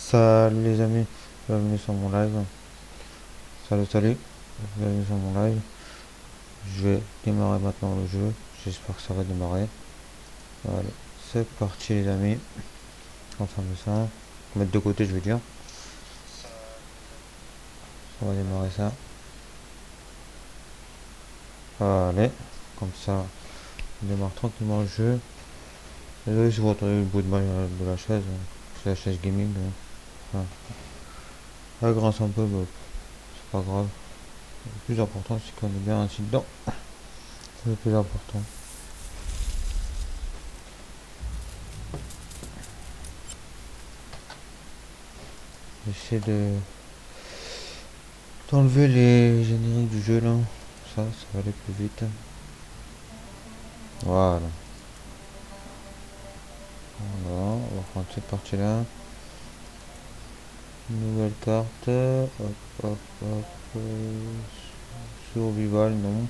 Salut les amis, bienvenue sur mon live. Salut, bienvenue sur mon live. Je vais démarrer maintenant le jeu. J'espère que ça va démarrer. Allez, c'est parti les amis. On va fermer ça. On va mettre de côté, je veux dire. On va démarrer ça. Allez, comme ça, on démarre tranquillement le jeu. Désolé si vous entendez le bruit de la chaise. C'est la chaise gaming. Enfin, elle grince un peu, mais c'est pas grave. Le plus important, c'est qu'on est bien assis dedans. C'est le plus important. J'essaie d'enlever les génériques du jeu là. Ça va aller plus vite. Voilà. Voilà, on va prendre cette partie là. Nouvelle carte. Hop, hop, hop. Survival, non.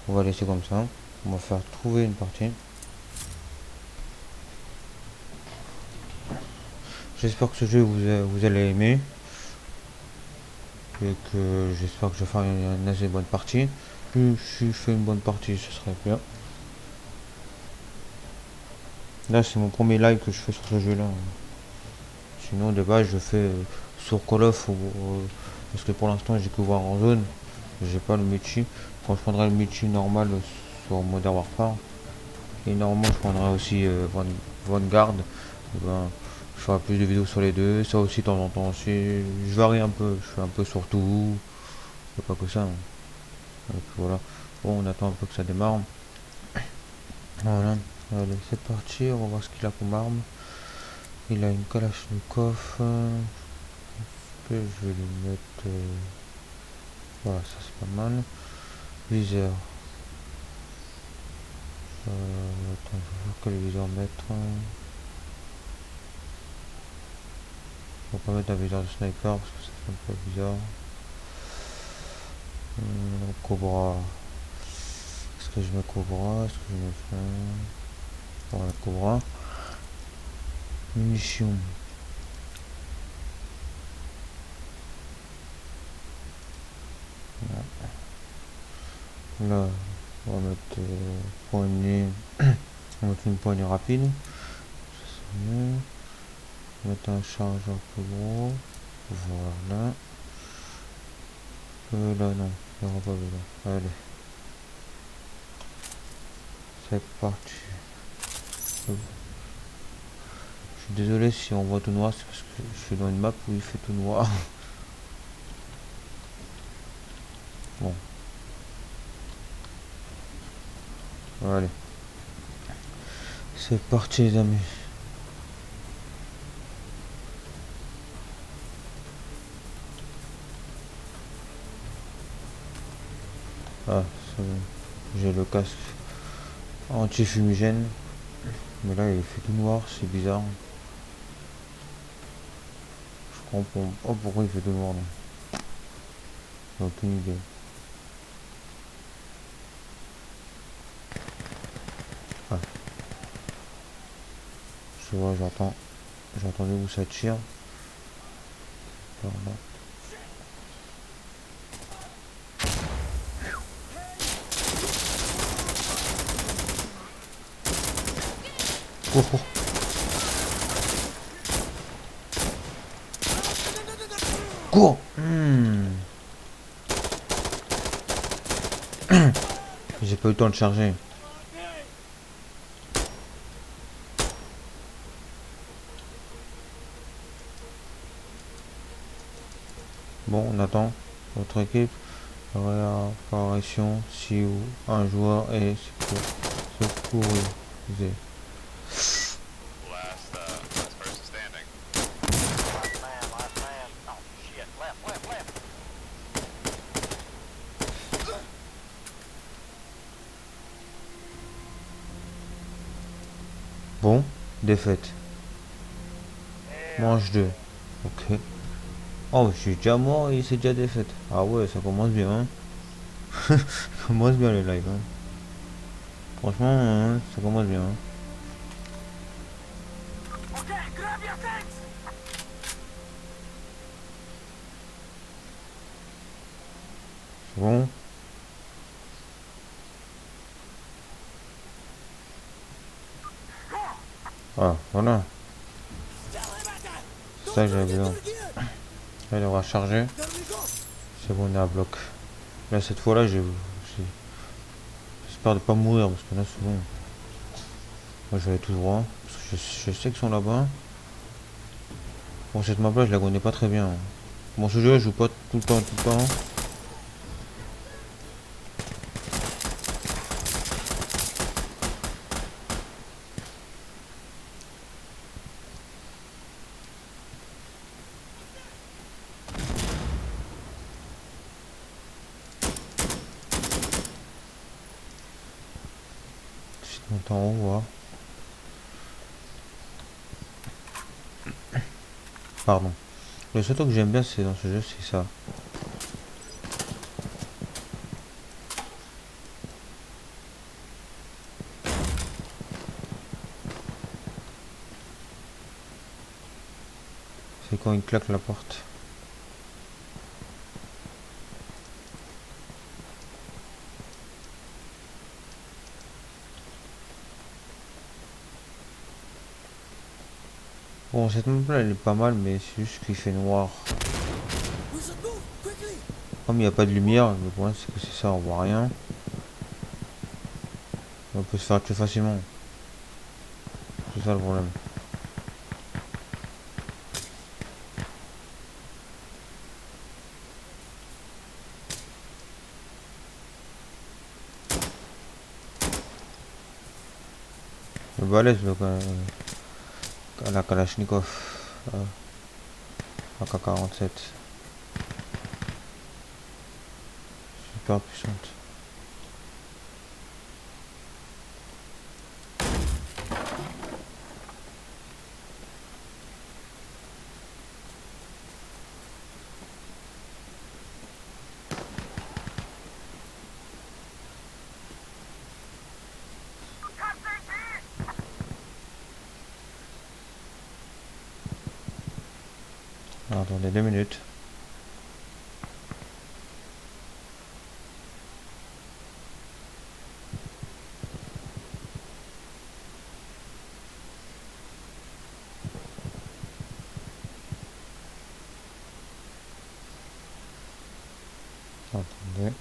On va laisser comme ça. On va faire trouver une partie. J'espère que ce jeu vous allez aimer. Et que j'espère que je vais faire une assez bonne partie. Si je fais une bonne partie, ce serait bien. Là, c'est mon premier live que je fais sur ce jeu là. Sinon, de base, je fais sur Call of parce que pour l'instant, j'ai que voir en zone. J'ai pas le multi. Quand je prendrai le multi normal sur Modern Warfare, et normalement, je prendrai aussi Vanguard. Et ben, je ferai plus de vidéos sur les deux. Ça aussi, de temps en temps, aussi, je varie un peu. Je fais un peu sur tout. C'est pas que ça, hein. Donc, voilà. Bon, on attend un peu que ça démarre. Voilà. Allez, c'est parti. On va voir ce qu'il a comme arme. Il a une Kalachnikov. Je vais lui mettre. Voilà, ça c'est pas mal. Viseur. Attends, je vais voir quel viseur mettre. On va pas mettre un viseur de sniper parce que ça fait un peu bizarre. Cobra. Est-ce que je mets Cobra? Est-ce que je mets ça? Voilà, Cobra. Munitions. Là, on va mettre poignée. On va mettre une poignée rapide. Ça, on va mettre un chargeur plus gros. Voilà. Là, non, il n'y aura pas besoin. Allez. C'est parti. Je suis désolé si on voit tout noir, c'est parce que je suis dans une map où il fait tout noir. Bon. Allez. C'est parti les amis. Ah, c'est bon. J'ai le casque anti-fumigène. Mais là il fait tout noir, c'est bizarre. Je comprends pas pourquoi il fait tout noir là. J'ai aucune idée. Ah. Je vois, j'entends. J'ai entendu où ça tire. Voilà. Oh, oh. Cours. J'ai pas eu le temps de charger. Bon, on attend. Votre équipe. Réapparition si un joueur est secourisé. Bon, défaite. Manche 2. Ok. Oh, je suis déjà mort et c'est déjà défaite. Ah ouais, ça commence bien, hein. Ça commence bien les lives, hein. Franchement, hein, ça commence bien, hein. C'est bon. Ah, voilà. C'est ça que j'avais besoin. Là, il aura chargé. C'est bon, on est à bloc. Là, cette fois-là, j'espère de pas mourir parce que là, c'est bon. Moi, je vais aller tout droit. Parce que je sais qu'ils sont là-bas. Bon, cette map-là, je la connais pas très bien. Bon, ce jeu, je joue pas tout le temps, tout le temps. Si tu montes en haut, voir. Pardon. Le seul truc que j'aime bien, c'est dans ce jeu, c'est ça. C'est quand il claque la porte. Bon, cette map-là, elle est pas mal, mais c'est juste qu'il fait noir. Comme il n'y a pas de lumière, le problème c'est que c'est ça, on voit rien. On peut se faire tuer facilement. C'est ça le problème. Le balèze, la Kalachnikov. AK-47. Super puissante. Alors, attendez 2 minutes. Attendez.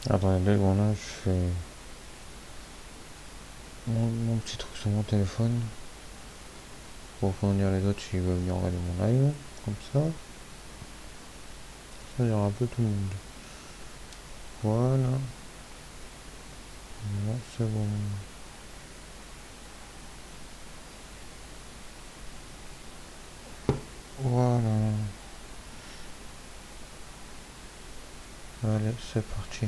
Attendez 2 secondes, là, je fais mon petit truc sur mon téléphone pour fournir les autres s'ils veulent venir regarder mon live. Comme ça. Ça, il y aura un peu tout le monde. Voilà. Bon, c'est bon. Voilà. Allez, c'est parti.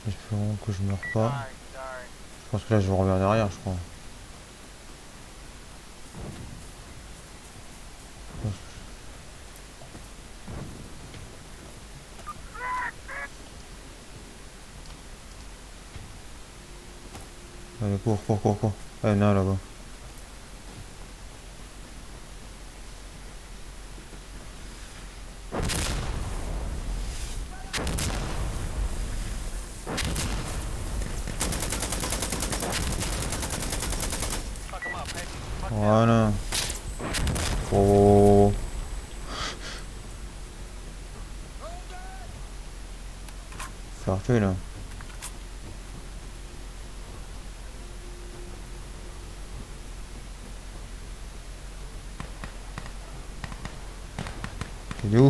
Espérons que je meurs pas. Je pense que là je vais revenir derrière, je crois. Allez, cours, cours, cours, cours. Allez, non, là-bas. Voilà. Oh. Faire tuer là.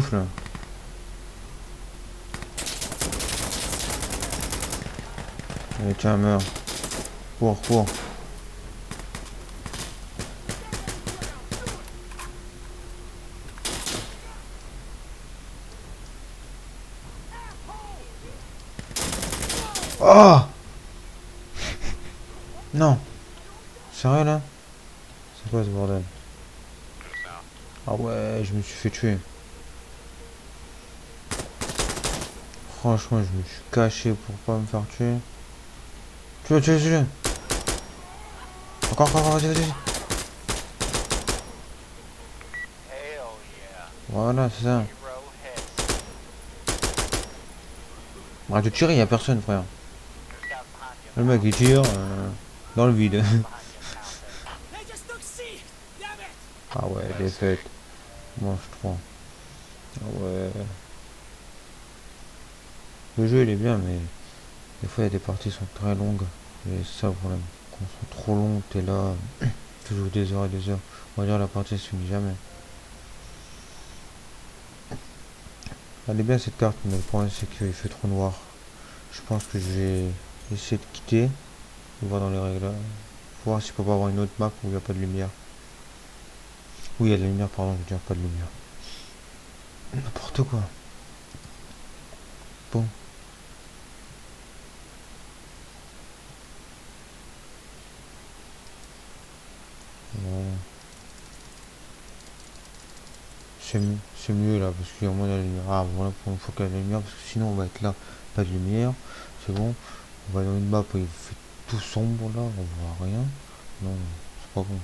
ouf là. Allez, tiens, meurs. Cours, cours. Oh non. Sérieux là? C'est quoi ce bordel? Ah ouais, je me suis fait tuer. Franchement, je me suis caché pour pas me faire tuer. Tue-le. Encore, vas-y, vas-y. Voilà, c'est ça. Arrête de tirer, y'a personne, frère. Le mec, il tire dans le vide. Ah ouais, défaite. Mange 3. Ah ouais. Le jeu, il est bien, mais des fois, il y a des parties qui sont très longues. Et c'est ça le problème. Quand elles sont trop longues, t'es là, tu joues des heures et des heures. On va dire la partie se finit jamais. Elle est bien cette carte, mais le problème c'est qu'il fait trop noir. Je pense que je vais essayer de quitter. Voir dans les règles. Voir si je peux pas avoir une autre map où il n'y a pas de lumière. Oui, il y a de la lumière, pardon, je veux dire pas de lumière. N'importe quoi. Bon. Voilà. C'est mieux là, parce qu'il y a moins de la lumière. Ah, voilà, il faut qu'il y ait de la lumière, parce que sinon on va être là, pas de lumière. C'est bon. On va dans une map où il fait tout sombre là, on voit rien. Non, c'est pas bon.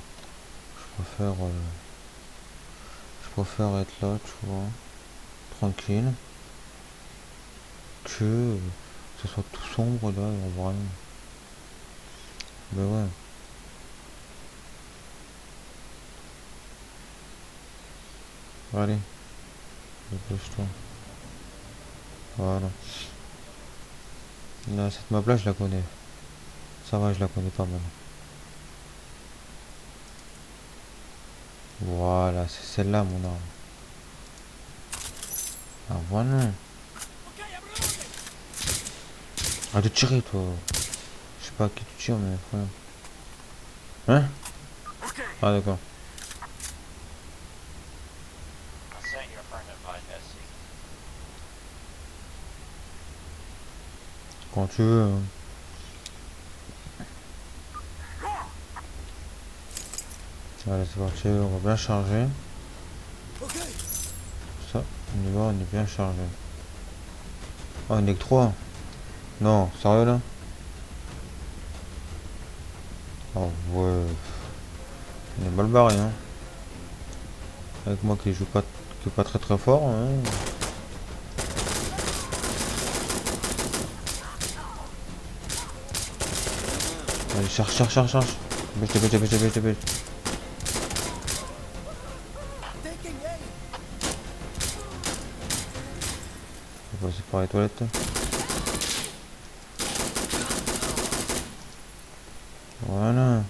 Je préfère être là, tu vois, tranquille, que ce soit tout sombre là et on voit rien. Ben ouais. Allez, dépêche-toi. Voilà. Là, cette map là, je la connais. Ça va, je la connais pas mal. Voilà, c'est celle-là mon arme. Ah voilà. Arrête de tirer toi. Je sais pas à qui tu tires mais frère. Hein? Ah d'accord. Quand tu veux. Hein. Allez c'est parti, on va bien charger. Ça, on y va, on est bien chargé. Oh on est que 3. Non, sérieux là? Oh ouais. On est mal barré hein. Avec moi qui joue pas, qui est pas très très fort. Hein. Allez, charge. Dépêche. On va passer par les toilettes. Voilà.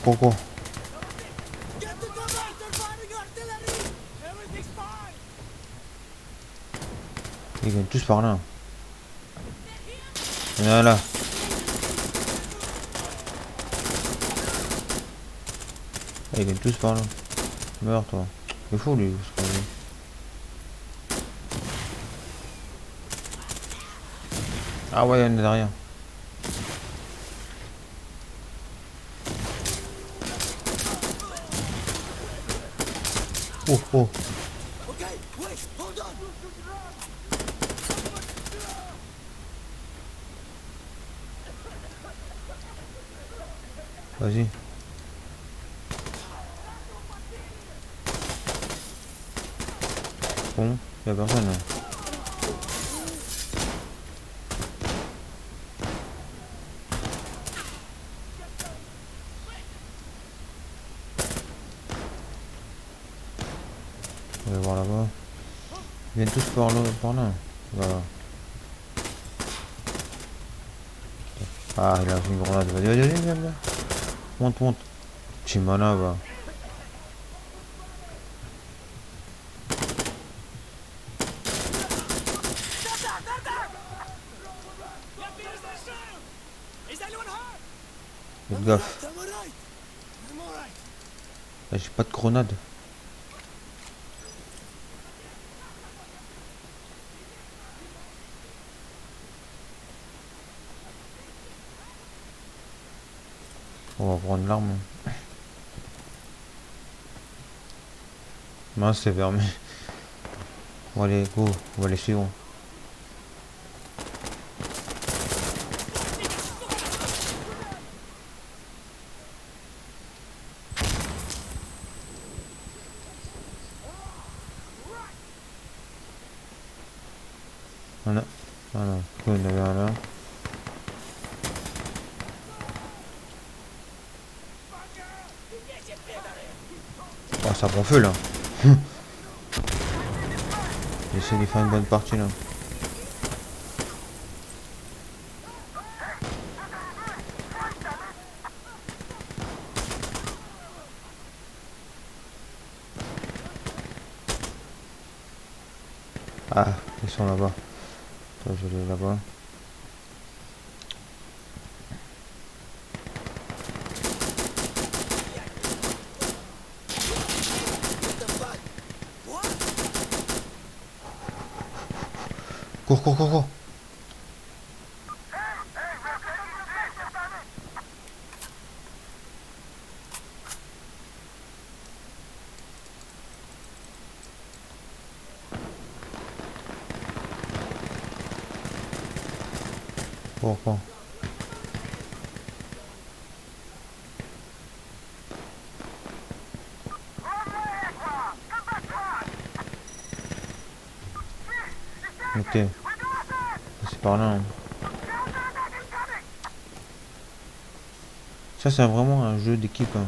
Cours. Ils viennent tous par là. Voilà. Ah, ils viennent tous par là. Meurs toi. C'est fou lui. Ah ouais, il y en a derrière. Oh. Vas-y. Bon, y'a personne là. On va voir là-bas. Ils viennent tous par là. Voilà. Ah, il a une grenade. Vas-y, vas-y, vas-y, viens, viens. Monte, monte. Chimana, va. Faites gaffe. Là, j'ai pas de grenade. On va prendre l'arme. Mince, c'est fermé. On va aller, go. On va les suivre. Voilà. Voilà. Il y en avait un là. Oh, ça prend feu là. J'essaie de faire une bonne partie là. Ah, ils sont là-bas. Attends, je vais aller là-bas. Cours, cours, cours, cours. Cours, cours. Ok. C'est par là. Hein. Ça, c'est vraiment un jeu d'équipe. Hein.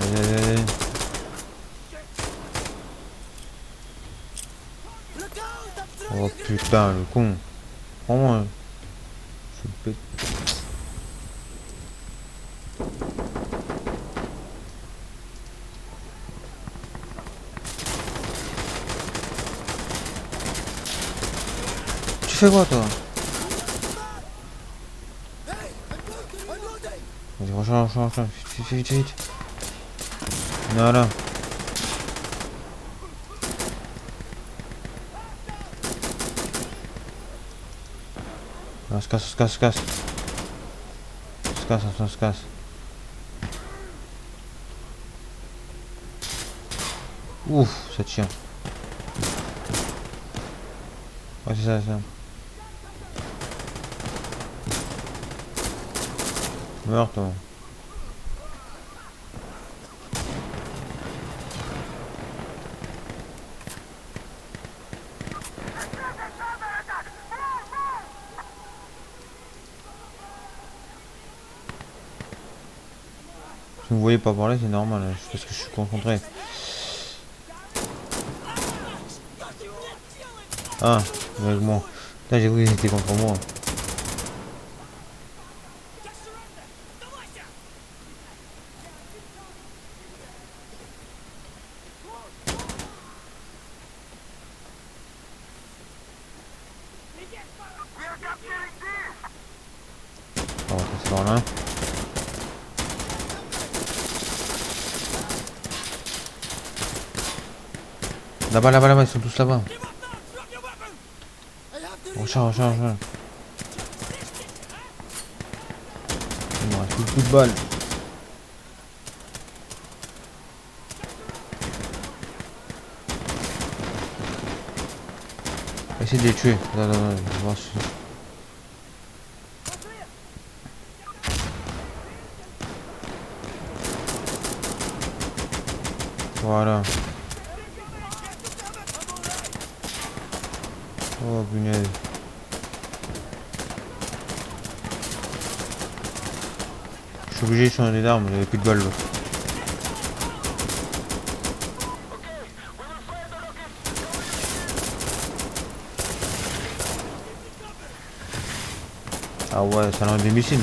Allez, allez, allez. Oh putain, le con. Vraiment, je le pète. Tu fais quoi, toi? Vas-y, recharge, recharge, recharge. Vite, vite, vite, vite. Voilà. On se casse, on se casse, on se casse. On se casse, on se casse. Ouf, ça tient. Ouais, c'est ça, c'est ça. Meurs, toi. Si vous me voyez pas parler, c'est normal, hein, parce que je suis concentré. Ah, avec moi. Là, j'ai cru qu'ils étaient contre moi. On va passer par là. Là-bas, là-bas, là-bas, ils sont tous là-bas. Recharge, recharge, recharge. Il me reste plus de coups de balle. Essaye de les tuer. Non, non, non, je vais voir si... Voilà. Oh punaise. Je suis obligé de changer d'arme, j'avais plus de balles. Ah ouais, ça lance des missiles.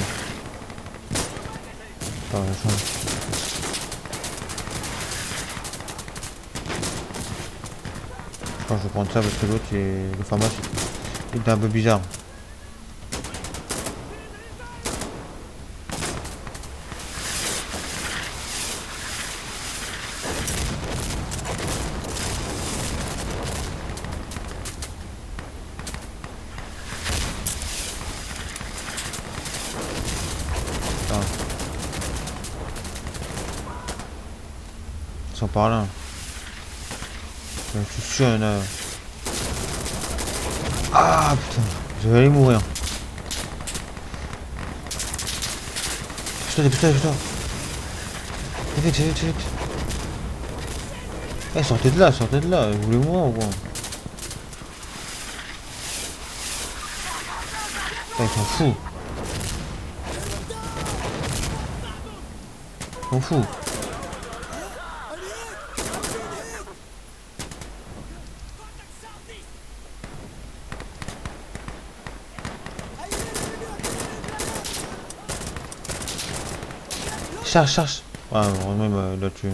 Attends, je change. Je pense que je vais prendre ça parce que l'autre, le format, il était un peu bizarre. Attends. Ils sont par là. Je suis sûr, il y en a. Ah putain, je vais aller mourir. Putain, putain, putain. Vite, vite, vite. Eh, sortez de là, vous voulez mourir ou quoi? Putain, ils s'en foutent. Ils s'en foutent. Charge, charge. Ah, même là-dessus.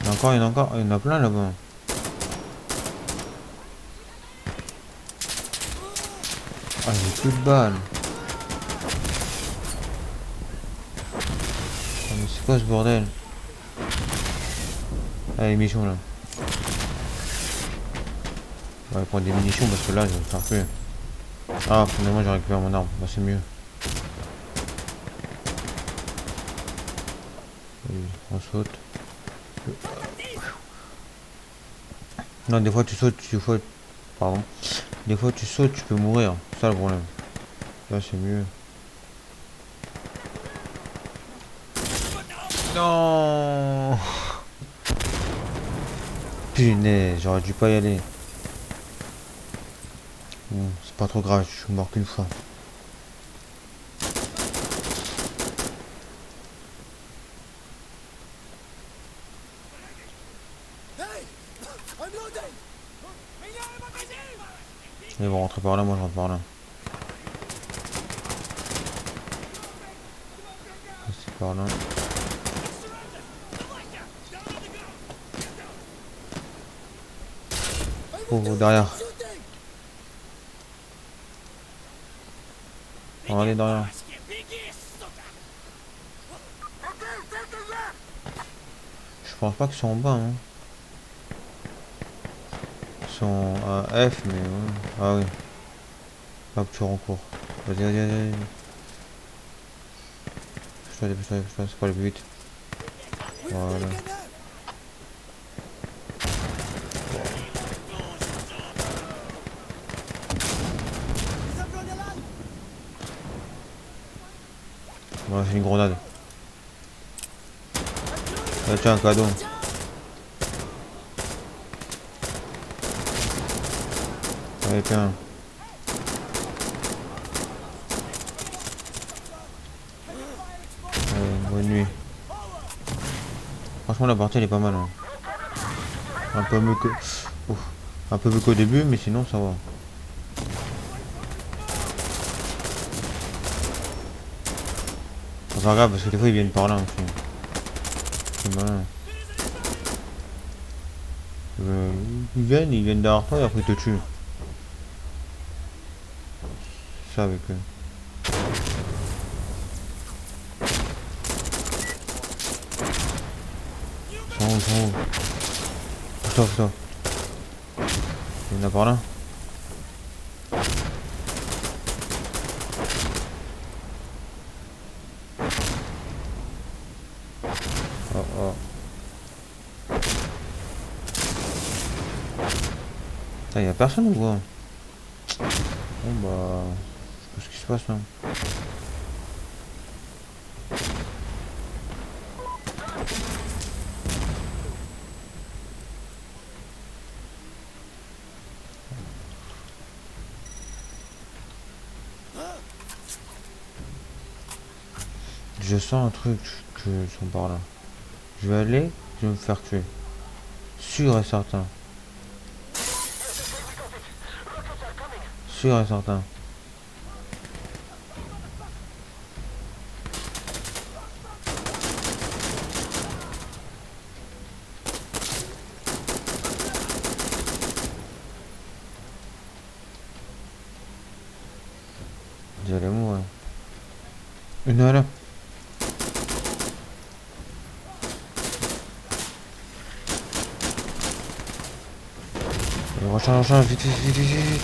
Il y en a encore, il y en a encore, il y en a plein là-bas. Ah, j'ai plus de balles. Ah, mais c'est quoi ce bordel? Ah, les missions là. On va prendre des munitions parce que là, je vais faire plus. Ah, finalement, j'ai récupéré mon arme. Bah, c'est mieux. Allez, on saute. Non, des fois tu sautes, pardon. Des fois tu sautes, tu peux mourir. C'est ça le problème. Là, c'est mieux. Non. Punaise, j'aurais dû pas y aller. Bon, c'est pas trop grave, je suis mort qu'une fois. Ils vont rentrer par là, moi je rentre par là. C'est par là. Oh, oh, derrière. Regardez derrière. Je pense pas qu'ils sont en bas. Hein. Ils sont à F, mais ouais. Ah oui. Hop, tu rencours. Vas-y, vas-y, vas-y. Dépêche-toi, c'est pas aller plus vite. Voilà. Voilà, c'est une grenade. Ah, tiens, un cadeau. Allez, tiens. Bonne nuit. Franchement, la partie elle est pas mal. Hein. Un peu mieux que. Ouf. Un peu mieux qu'au début, mais sinon ça va. C'est pas grave parce que des fois ils viennent par là aussi. C'est malin. Ils viennent derrière toi et après ils te tuent. C'est ça avec eux. Ils sont où? Putain. Il y en a par là. Oh. Putain, y'a personne ou quoi? Bon bah... Je sais pas ce qui se passe là. Je sens un truc que ils sont par là. Je vais aller, je vais me faire tuer. Sûr et certain. Sûr et certain. Vous allez mourir. Une heure là. Recharge, vite, vite, vite, vite, vite.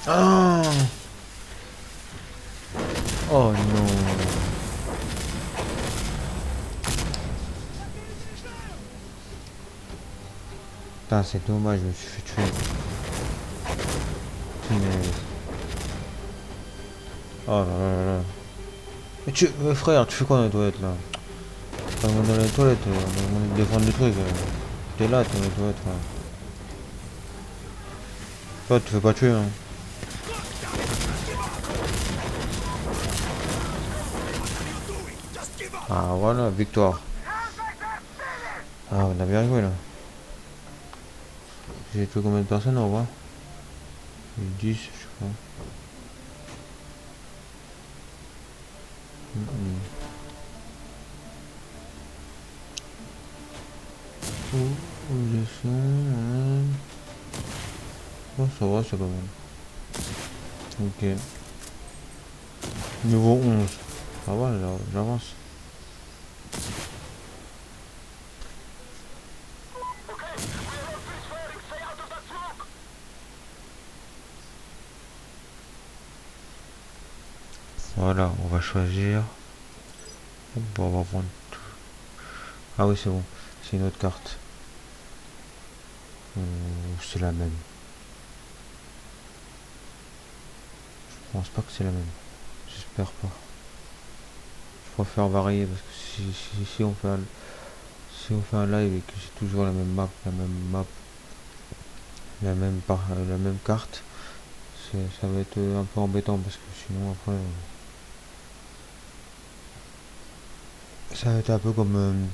Ah oh non. Putain, c'est dommage, je me suis fait tuer. Punaise. Oh là là là là. Mais frère, tu fais quoi dans les toilettes là? T'as dans les toilettes, on va défendre des trucs. T'es là, t'es dans les toilettes là. Toi, tu te fais pas tuer hein. Ah voilà, victoire. Ah, on a bien joué là. J'ai tué combien de personnes au revoir? 10, je sais pas. Où ils sont? Oh, ça va, c'est pas mal. Ok. Niveau 11. Ça va, j'avance. Voilà, on va choisir. Bon, on va prendre tout. Ah oui, c'est bon. C'est une autre carte. C'est la même. Je pense pas que c'est la même. J'espère pas. Je préfère varier parce que si on fait un live et que c'est toujours la même map, la même carte, ça va être un peu embêtant parce que sinon après ça va être un peu comme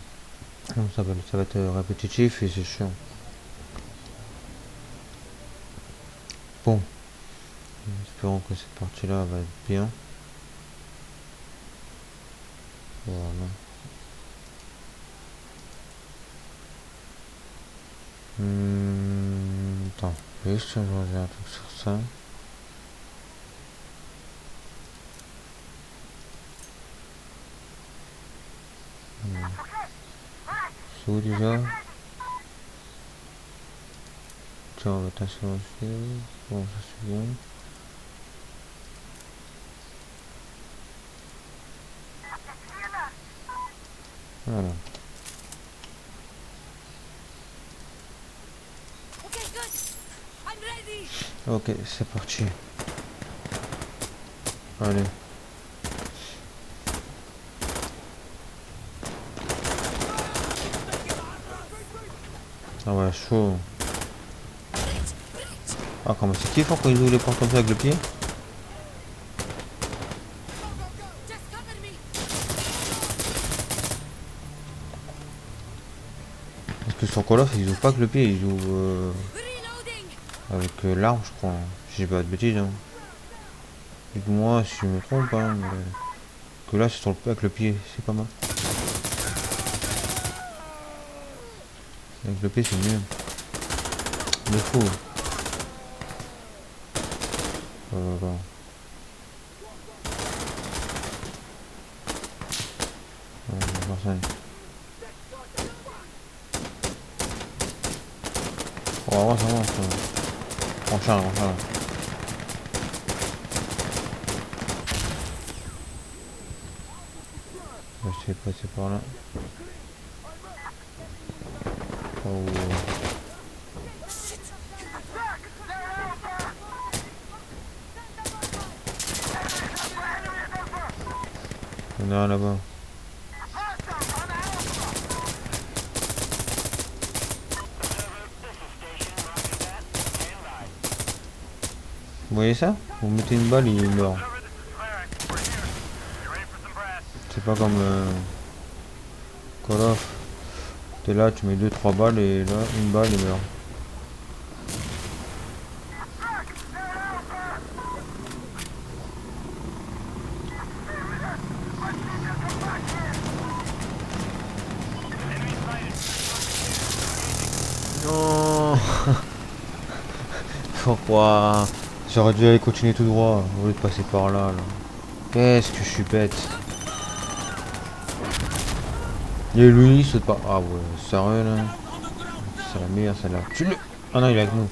comment ça va être répétitif et c'est chiant. Bon, espérons que cette partie là va être bien. Voilà. Attends, juste je regarde un truc sur ça. C'est où déjà? Tiens, on va t'assurer aussi. Bon, ça c'est bien. Voilà. Ok, c'est parti. Allez. Ah ouais, chaud. Ah, comment c'est kiffant quand ils ouvrent les portes comme ça avec le pied. Parce que sur Call of, ils ouvrent pas que le pied, ils ouvrent avec l'arme, je crois. Si j'ai pas de bêtises. Hein. Dites-moi si je me trompe. Hein, mais que là, c'est sur avec le pied, c'est pas mal. Avec le pied, c'est mieux. De fou. Voilà. Personne. Oh, avance, avance. On charge, on charge. Je vais essayer de passer par là. Oh. Il y en a un là-bas. voyez ça? Vous mettez une balle, il meurt. C'est pas comme Call of. T'es là, tu mets 2-3 balles et là, une balle, il meurt. Non. Pourquoi? J'aurais dû aller continuer tout droit au lieu de passer par là. Qu'est-ce que je suis bête. Et lui, il saute pas. Ah ouais, sérieux là. C'est la meilleure celle-là. Tue-le. Ah non, il est avec nous.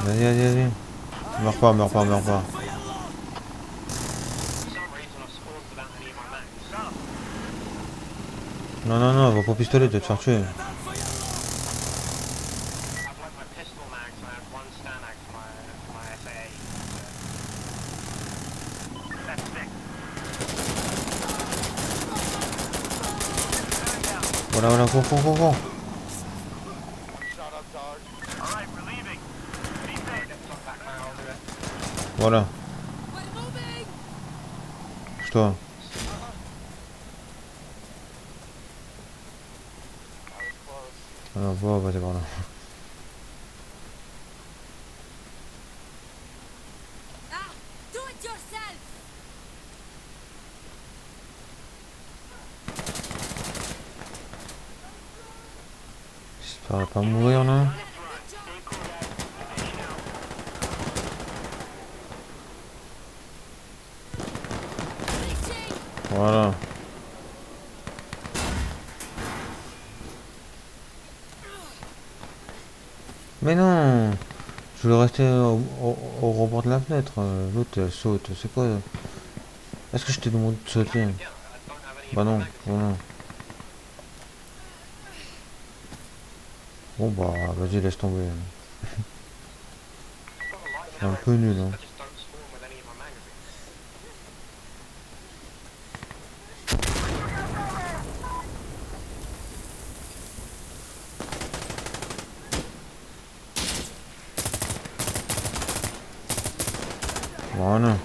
Vas-y, vas-y, vas-y. Meurs pas, meurs pas, meurs pas. Non, non, non, va pas au pistolet, tu vas te faire tuer. Voilà, voilà, cours, cours, cours, cours. Voilà. Pousse-toi. Alors, va, vas-y, par là. J'espère pas mourir là. Voilà. Mais non, je voulais rester au rebord de la fenêtre. L'autre elle saute. C'est quoi? Est-ce que je t'ai demandé de sauter? Bah non, bah non. Bon bah vas-y, laisse tomber. C'est un peu nul hein. Voilà.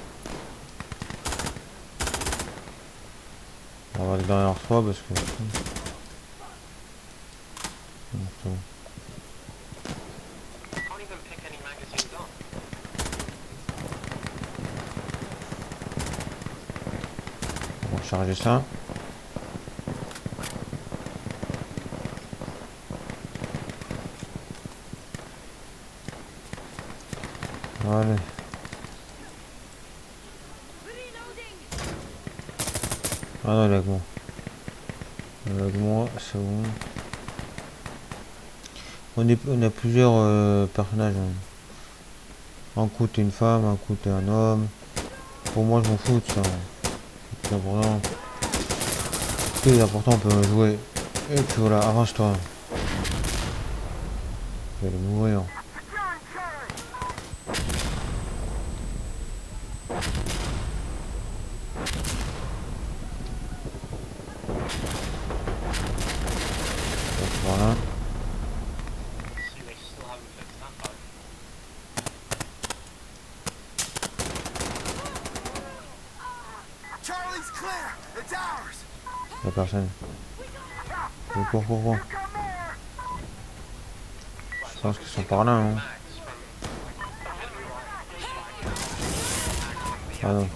On va aller derrière toi parce que... On va charger ça. Allez. Ah non, il est avec moi. Il est avec moi, c'est bon. On a plusieurs personnages. Hein. Un coup t'es une femme, un coup t'es un homme. Pour moi je m'en fous de ça. C'est important. Ce qui est important, on peut jouer. Et puis voilà, avance-toi. Je vais aller mourir. Voilà. Y'a personne. Cours, cours, cours. Je pense qu'ils sont par là. Hein. Ah non.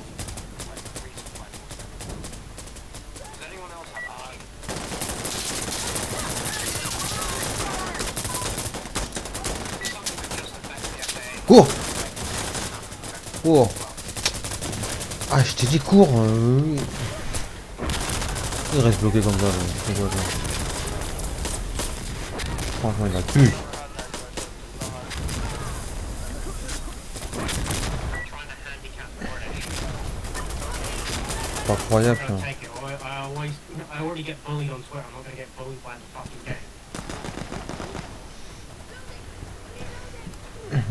Cours! Cours! Ah, je t'ai dit cours! Il reste bloqué comme ça. C'est quoi ça? Franchement, il a pu. C'est pas croyable ça.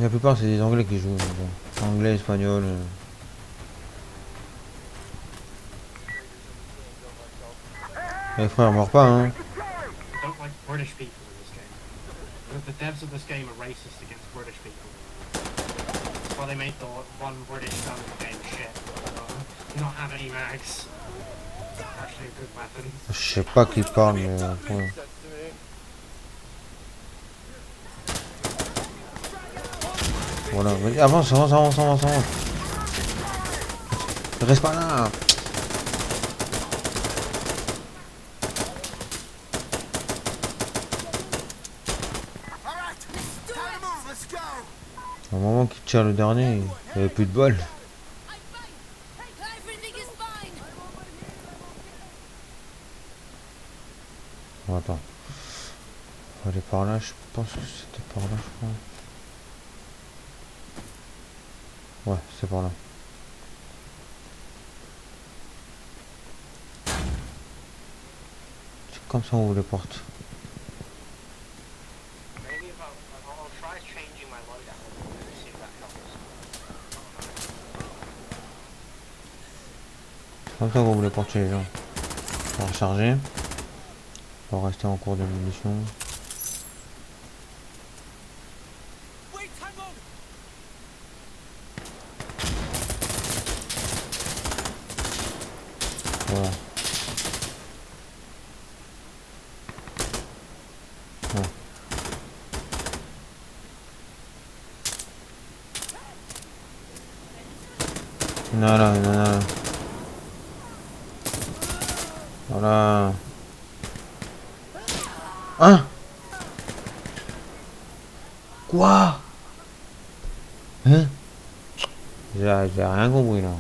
La plupart c'est des anglais qui jouent. Bon. Anglais, espagnol. Les frères, meurs pas, hein. I don't like British people in this game. The devs of this game are racist against British people. That's why they made the one British gun in the game shit. Do not have any mags. Actually a good weapon. Je sais pas qui parle, mais... ouais. Voilà, vas-y, avance, avance, avance, avance, avance. Reste pas là. Au moment qu'il tire le dernier, il avait plus de balles. Bon, attends. Faut aller par là, je pense que c'était par là, je crois. Ouais, c'est par là. C'est comme ça on ouvre les portes. Maybe if I'll try changing my loadout and see if that helps. C'est comme ça qu'on ouvre les portes chez les gens. On va recharger. On va rester en cours de munitions. Voilà. Ouais. Voilà, voilà. Voilà. Hein? Quoi? Hein? J'ai rien compris là.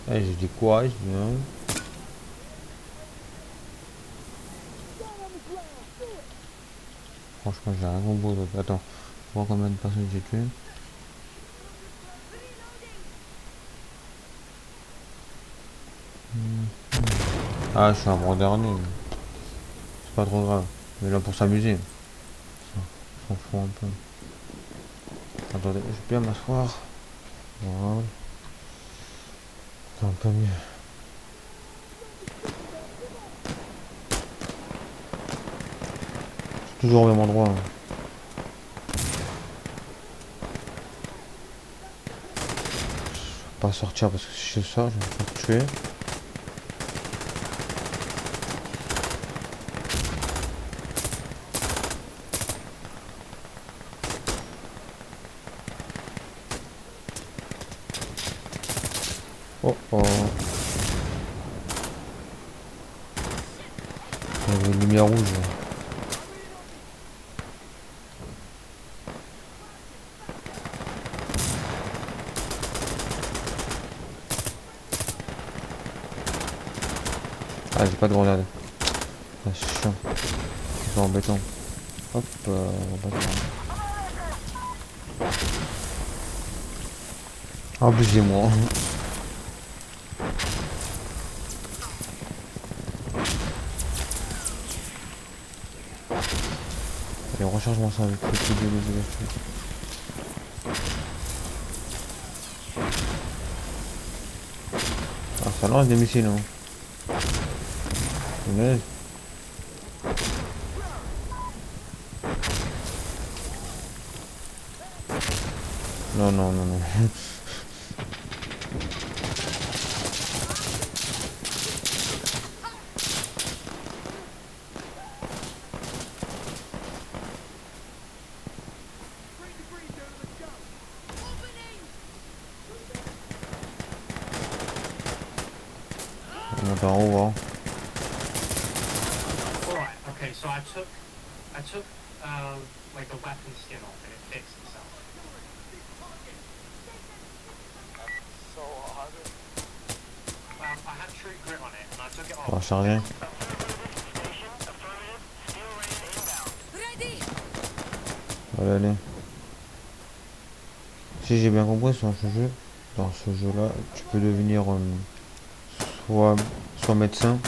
J'ai dit quoi? J'ai dit non. Franchement, j'ai rien compris. Donc, attends, voir combien de personnes j'ai tué. Ah, je suis avant-dernier. C'est pas trop grave. Mais là pour s'amuser. On s'en fout un peu. Attendez, je vais bien m'asseoir. Voilà. C'est un peu mieux. C'est toujours au même endroit. Hein. Je vais pas sortir parce que si je sors, je vais me faire tuer. Oh oh. Il y avait une lumière rouge. Ah, j'ai pas de grenade. Ah, c'est chiant. C'est embêtant. Hop, abusez-moi. Allez, recharge-moi ça avec le petit début de Ah, ça lance des missiles, hein. Mais... Non, non, non, non. On monte en haut, hein. Alright, okay, so I took like the weapon skin off and it fixed itself. Well, I had true grit on it and I took it On va off. charger. Voilà, allez. Si j'ai bien compris, dans ce jeu-là, tu peux devenir soit, soit médecin,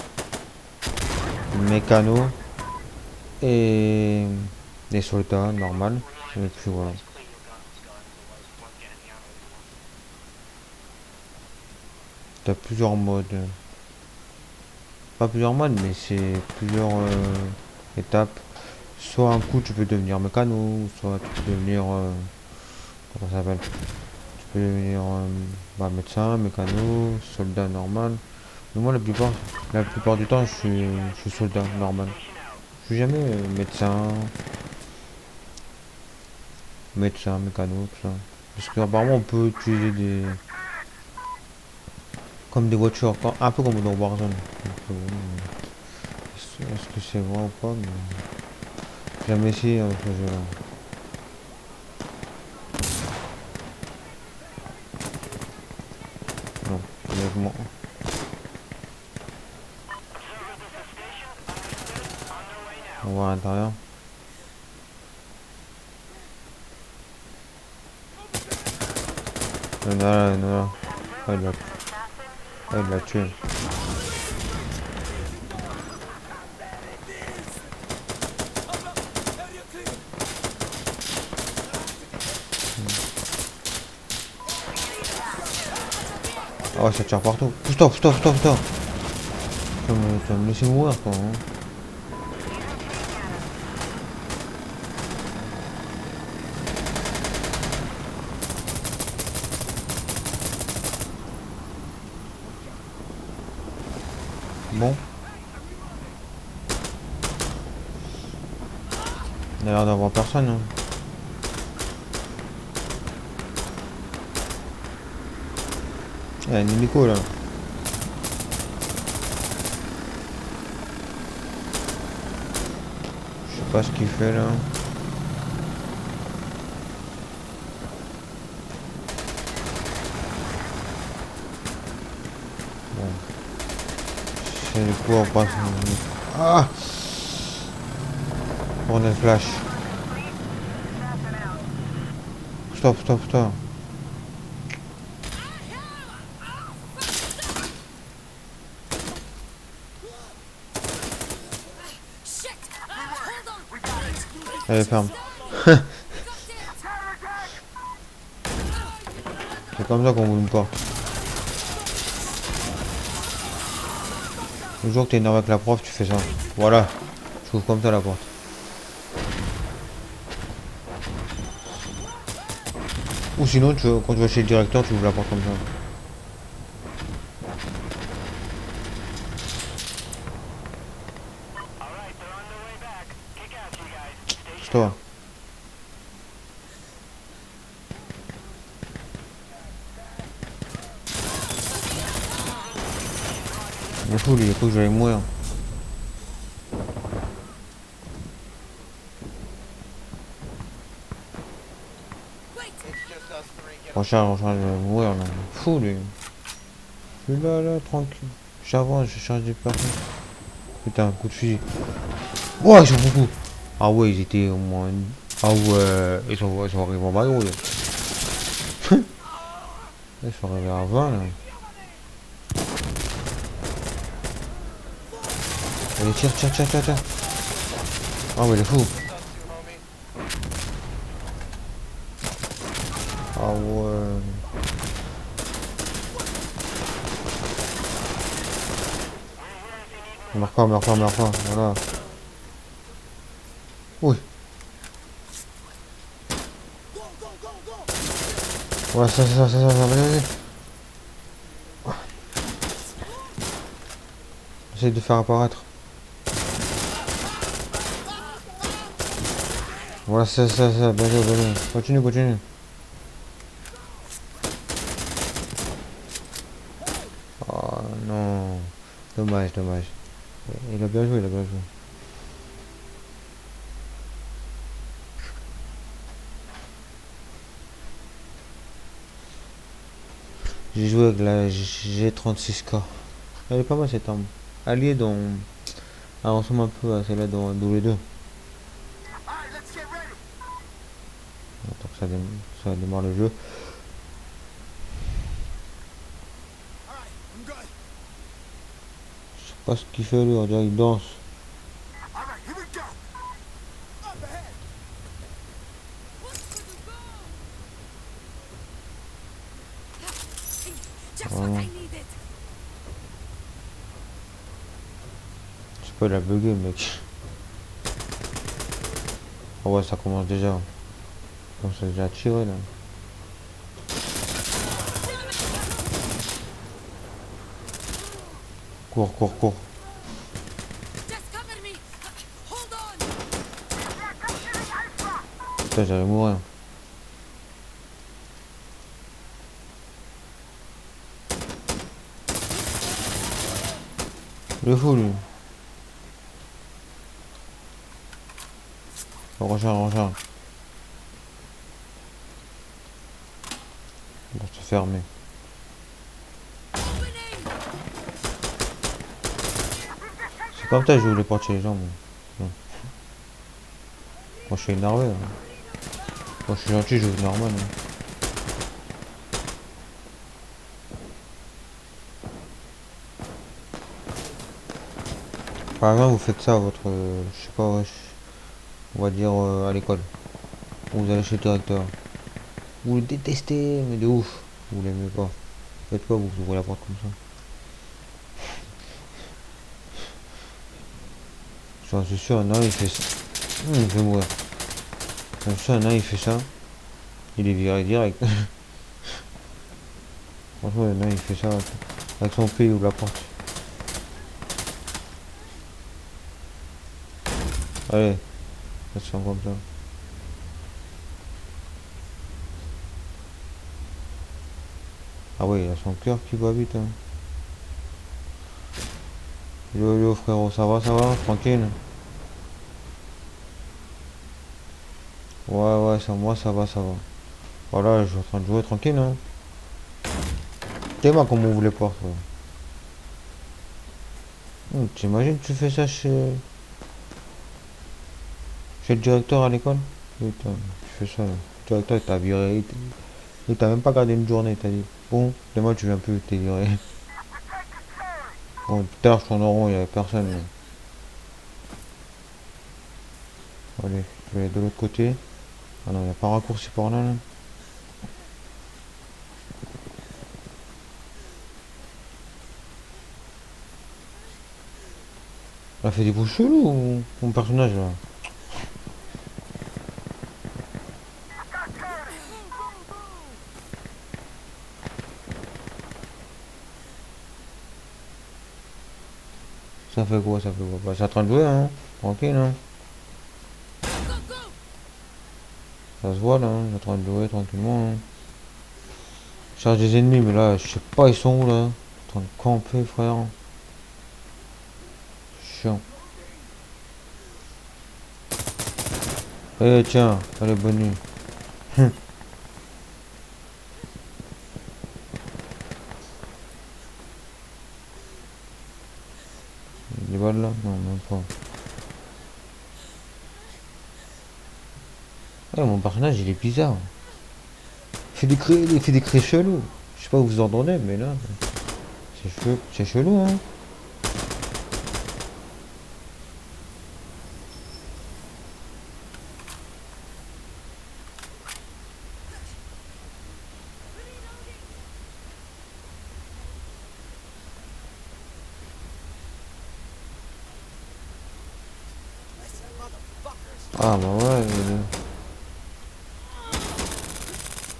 mécano et des soldats normal. Et puis voilà. Always clean your guns, guys, otherwise you won't get any ammo you want. T'as plusieurs modes. pas plusieurs modes, mais c'est plusieurs étapes. Soit un coup tu peux devenir mécano, soit tu peux devenir comment ça s'appelle? Tu peux devenir bah, médecin, mécano, soldat normal. Mais moi la plupart du temps je suis soldat normal. Je suis jamais médecin, mécano, tout ça. Parce qu'apparemment on peut utiliser des comme des voitures, un peu comme dans Warzone. Donc, est-ce que c'est vrai ou pas? Mais j'ai jamais essayé avec ce jeu-là. Non, honnêtement. On va voir à l'intérieur. Il y en a là, il y en a là. Il l'a tué. Ah ouais, ça tire partout. Pousse-toi, pousse-toi, pousse-toi, pousse-toi. Tu vas me laisser mourir, quoi. Hein. Bon. Il a l'air d'avoir personne. Hein. Il y a un hélico, là. Je sais pas ce qu'il fait, là. Bon. C'est le coup, on passe. Ah! On a le flash. Stop, stop, stop. Allez, ferme. C'est comme ça qu'on vous pas. Le jour que t'es énervé avec la prof, tu fais ça. Voilà. Tu ouvres comme ça la porte. Ou sinon, quand tu vas chez le directeur, tu ouvres la porte comme ça. C'est toi. Il est fou, lui, il faut que j'aille mourir. Recharge, je vais mourir là. Fou, lui. Je suis là, tranquille. J'avance, je charge des personnes. Putain, coup de fusil. Ouais, ils sont beaucoup. Ah ouais, ils étaient au moins. Ah ouais, ils sont arrivés en bateau. Ils sont arrivés à 20 là. Allez, tire, tire, tire, tire, tire. Ah ouais, il est fou. Ah ouais. Meurs pas, meurs pas, meurs pas. Voilà. Oui. Ouais, ça, vas-y. J'essaie de faire apparaître. Voilà, ça, bien joué, bien joué. Continue, continue. Oh non. Dommage, dommage. Il a bien joué, il a bien joué. J'ai joué avec la G36K. Elle est pas mal cette arme. Elle y est dans. Elle ressemble un peu à celle-là dans W2. Donc ça démarre le jeu. Je sais pas ce qu'il fait lui, on dirait qu'il danse. Vraiment. pas, il a bugué, mec. Ah ouais, ça commence déjà. On s'est déjà tiré là. Cours, cours, cours. Putain, j'allais mourir. Il est fou lui. Recharge, recharge. Bon, c'est fermé. C'est comme ça que je voulais porter les gens. Moi, je suis énervé. Hein. Quand je suis gentil, je joue normal. Hein. Par exemple, vous faites ça à votre, je sais pas, wesh, on va dire à l'école. Vous allez chez le directeur. Vous le détestez, mais de ouf. Vous l'aimez pas. Faites quoi, vous ouvrez la porte comme ça. C'est sûr, non, il fait ça. Il fait mourir. C'est sûr, non, il fait ça. Il est viré direct. Franchement, non, il fait ça avec son pied, il ouvre la porte. Allez, ça se fait comme ça. Ah ouais, il a son cœur qui va vite. Hein. Yo yo frérot, ça va, tranquille. Ouais ouais, ça moi ça va, ça va. Voilà, je suis en train de jouer tranquille hein. T'es moi comme on voulait pas frère. T'imagines tu fais ça chez le directeur à l'école? Putain, tu fais ça là. Le directeur il t'a viré, il t'a même pas gardé une journée, il t'a dit bon, demain tu viens plus, t'es viré. Bon, tout à l'heure je tourne en rond, il y avait personne. Mais... Allez, je vais aller de l'autre côté. Ah non, il n'y a pas raccourci par là, là. Elle a fait des bouches chelous ou mon personnage là? Ça fait quoi, ça fait quoi? Bah, c'est en train de jouer hein, tranquille hein. Ça se voit là, hein. C'est en train de jouer tranquillement hein. Je cherche des ennemis mais là, je sais pas ils sont où là. En train de camper frère. Chiant. Eh tiens, allez bonne nuit. Des balles là? Non, même pas. Ouais, mon personnage il est bizarre. Il fait des cris chelous. Je sais pas où vous entendez, mais là, c'est chelou, hein. Ah bah ouais,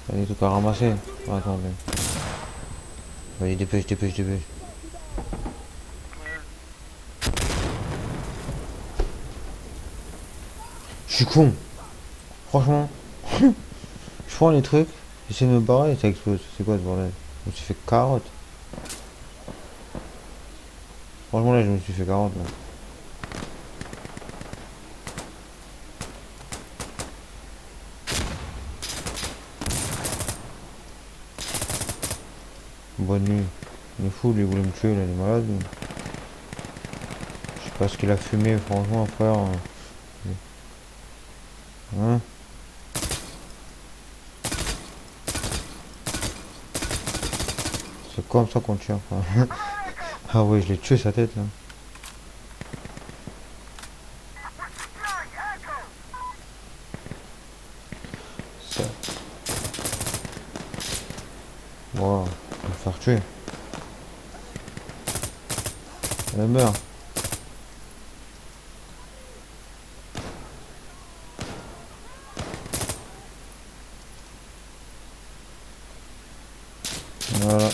il y a des trucs à ramasser. Ah, attendez. Vas-y, dépêche, dépêche, dépêche. Je suis con. Franchement, je prends les trucs, j'essaie de me barrer et ça explose. C'est quoi ce bordel? Je me suis fait carotte. Franchement là, je me suis fait carotte là. Bonne nuit. Il est fou, lui, il voulait me tuer là, il est malade. Lui. Je sais pas ce qu'il a fumé, franchement, frère. Hein? C'est comme ça qu'on tire, frère. Ah ouais, je l'ai tué sa tête là. Ça. Wow, on va me faire tuer. Elle meurt. Voilà.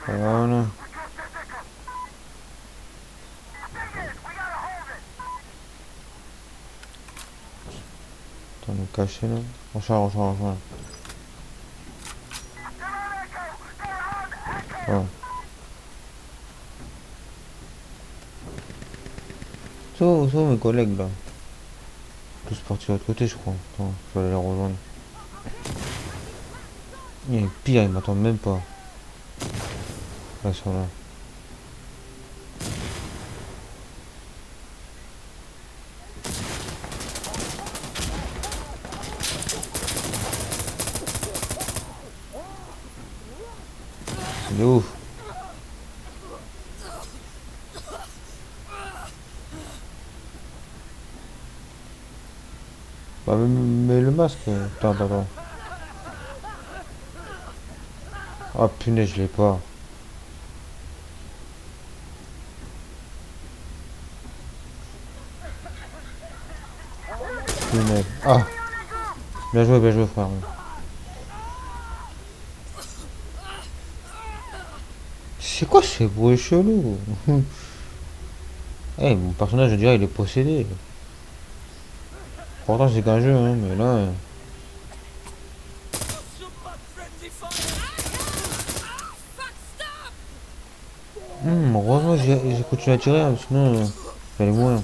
Voilà. Attends, on est caché là. Recharge. Voilà. Ça, mes collègues là. Tous partis de l'autre côté, je crois. Attends, je vais aller les rejoindre. Il est pire, ils m'attendent même pas. Là, ils sont là. C'est de ouf. Bah, mais le masque. Attends. Ah, punaise, je l'ai pas. Punaise. Ah, bien joué, frère. C'est quoi ce bruit chelou? Eh, mon personnage, je dirais, il est possédé. Pourtant, c'est qu'un jeu, hein, mais là. Heureusement, j'ai continué à tirer, hein, sinon, j'allais mourir.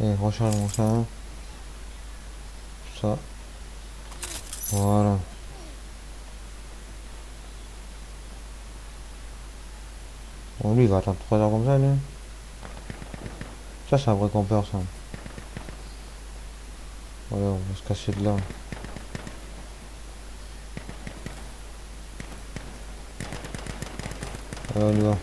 Eh, recharge mon ça. Ça. Voilà. Bon, lui, il va attendre 3 heures comme ça, lui. Ça, c'est un vrai campeur, ça. Voilà, on va se casser de là. Allez, on y va.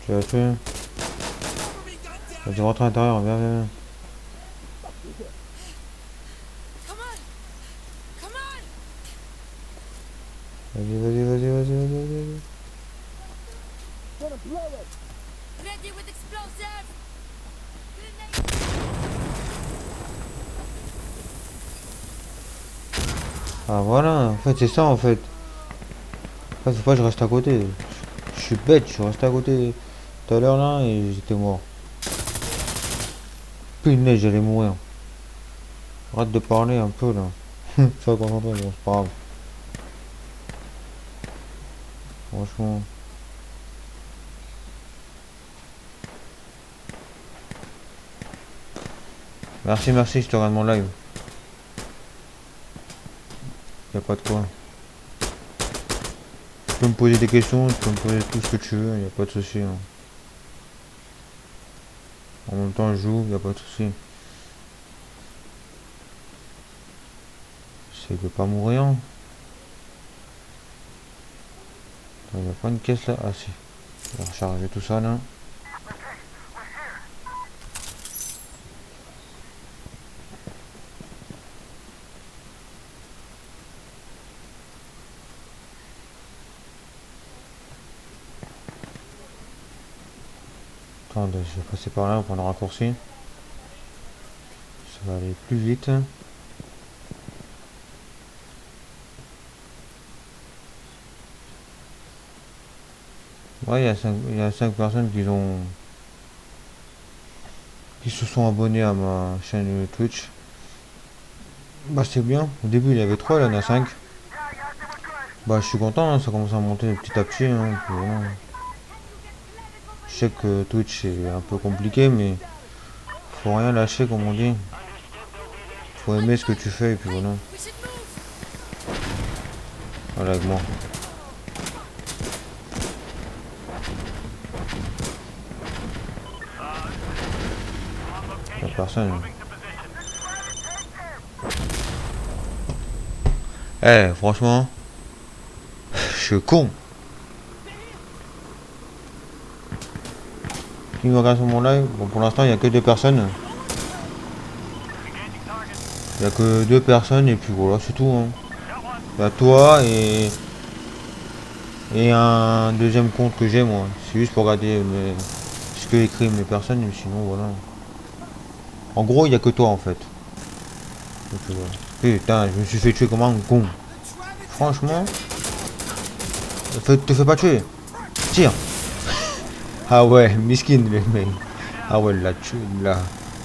Tu l'as tué? Vas-y, rentre à l'intérieur, viens. Vas-y. Ready with explosives! Ah, voilà, en fait, c'est ça, en fait. En fait, faut pas que je reste à côté. Je suis bête, je suis resté à côté tout à l'heure, là, et j'étais mort. Punaise, j'allais mourir. Arrête de parler un peu, là. Ça va concentrer, bon, c'est pas grave. Franchement. Merci, je te regarde mon live. Y a pas de quoi. Tu peux me poser des questions, tu peux me poser tout ce que tu veux, y a pas de souci. Hein. En même temps, je joue, y a pas de souci. C'est de pas mourir. Il n'y a pas une caisse là. Ah si. On va recharger tout ça là. Attendez, je vais passer par là pour le raccourci. Ça va aller plus vite. Ouais, il y a 5 personnes qui se sont abonnés à ma chaîne Twitch. Bah c'est bien. Au début il y avait 3, là il y en a 5. Bah je suis content, hein, ça commence à monter petit à petit. Hein, puis voilà. Je sais que Twitch est un peu compliqué, mais faut rien lâcher comme on dit. Faut aimer ce que tu fais et puis voilà. Voilà avec moi. Y'a personne. Eh, franchement, je suis con. Qui me regarde sur mon live? Bon, pour l'instant, il n'y a que 2 personnes. Il n'y a que 2 personnes et puis voilà, c'est tout. Hein. Il y a toi et Et un deuxième compte que j'ai moi. C'est juste pour regarder ce que écrivent les personnes, mais sinon voilà. En gros, il n'y a que toi en fait. Donc, voilà. Putain, je me suis fait tuer comme un con. Franchement, te fais pas tuer. Tire. Ah ouais, miskin le mec. Ah ouais,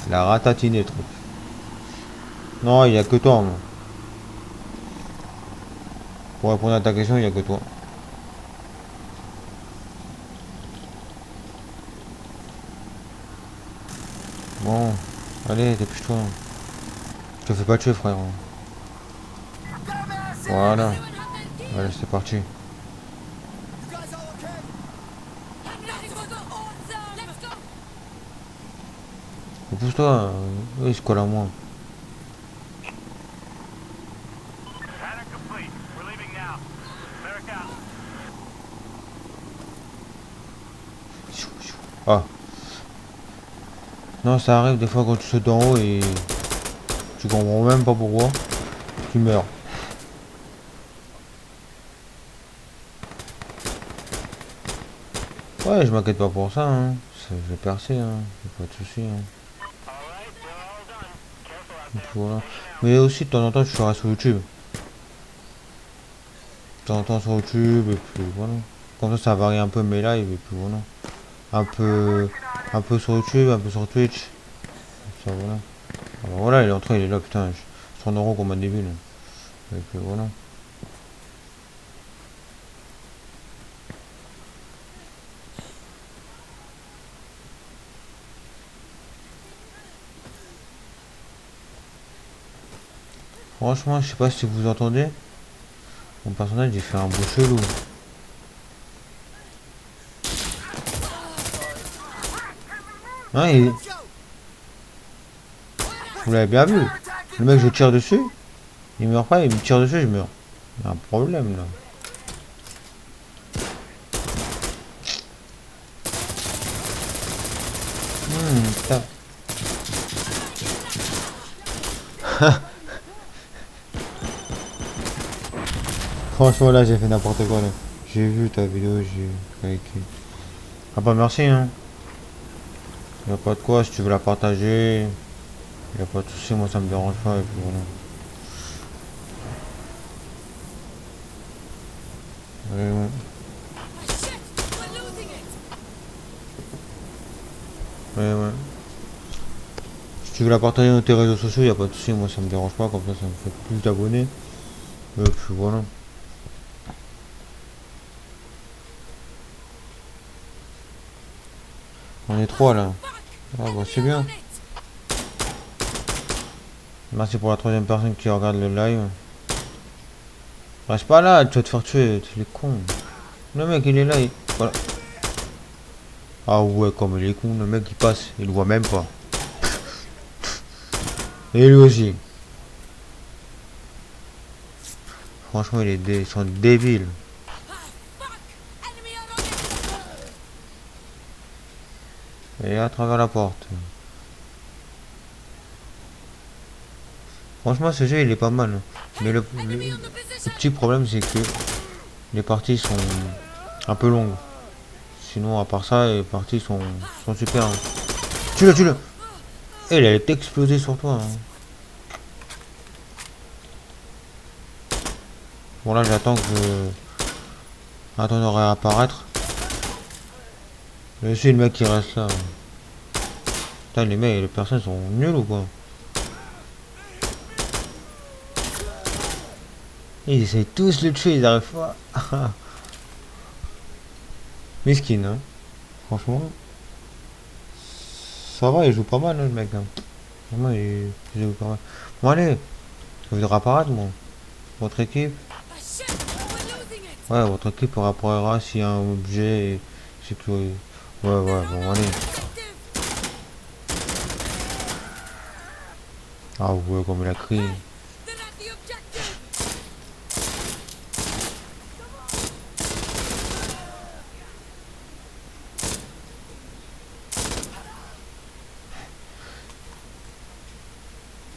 la ratatiné trop. Non, il n'y a que toi moi. Pour répondre à ta question, il n'y a que toi. Bon, allez, dépêche-toi. Je te fais pas tuer, frère. Voilà. Allez, c'est parti. Pousse-toi. Oui, c'est quoi là, moi? Ah. Non, ça arrive des fois quand tu sautes en haut et tu comprends même pas pourquoi. Tu meurs. Ouais, je m'inquiète pas pour ça, hein. Je vais percer, hein. Y'a pas de soucis, hein. Donc, voilà. Mais aussi, de temps en temps, tu seras sur YouTube. De temps en temps sur YouTube, et puis voilà. Comme ça varie un peu mes lives, et puis voilà. Un peu, un peu sur YouTube, un peu sur Twitch. Ça, voilà. Alors voilà, il est entré, il est là, putain. 100 € comme un débile. Et puis voilà. Franchement, je sais pas si vous entendez. Mon personnage, il fait un beau chelou. Hein, vous l'avez bien vu. Le mec, je tire dessus. Il meurt pas, il me tire dessus, je meurs. Il y a un problème là. Putain. Franchement, là, j'ai fait n'importe quoi là. J'ai vu ta vidéo, j'ai écrit. Ah bah merci, hein. Y a pas de quoi, si tu veux la partager. Y a pas de souci, moi ça me dérange pas, et puis voilà. Ouais, ouais. Ouais, ouais. Si tu veux la partager dans tes réseaux sociaux, y a pas de souci, moi ça me dérange pas, comme ça me fait plus d'abonnés. Et puis voilà. On est trois là. Ah bah c'est bien. Merci pour la troisième personne qui regarde le live. Reste pas là, tu vas te faire tuer, tu es con. Le mec il est là, voilà. Ah ouais, comme il est con, le mec il passe, il le voit même pas. Et lui aussi. Franchement, ils sont débiles. Et à travers la porte. Franchement, ce jeu il est pas mal. Mais le petit problème c'est que les parties sont un peu longues. Sinon, à part ça, les parties sont super. Tue-le, tue-le. Et il allait t'exploser sur toi. Hein. Bon là, j'attends que... Attends, on aurait apparaître. Mais c'est le mec qui reste là. Putain, les mecs, les personnes sont nuls ou quoi? Ils essayent tous de le tuer, ils arrivent pas. Miskin, hein. Franchement. Ça va, il joue pas mal, hein, le mec. Hein. Vraiment, il joue pas mal. Bon, allez. Ça voudra apparaître, moi. Votre équipe. Ouais, votre équipe apparaîtra s'il y a un objet sécurisé. Ouais, ouais, bon, allez. Ah ouais, comme il a crié.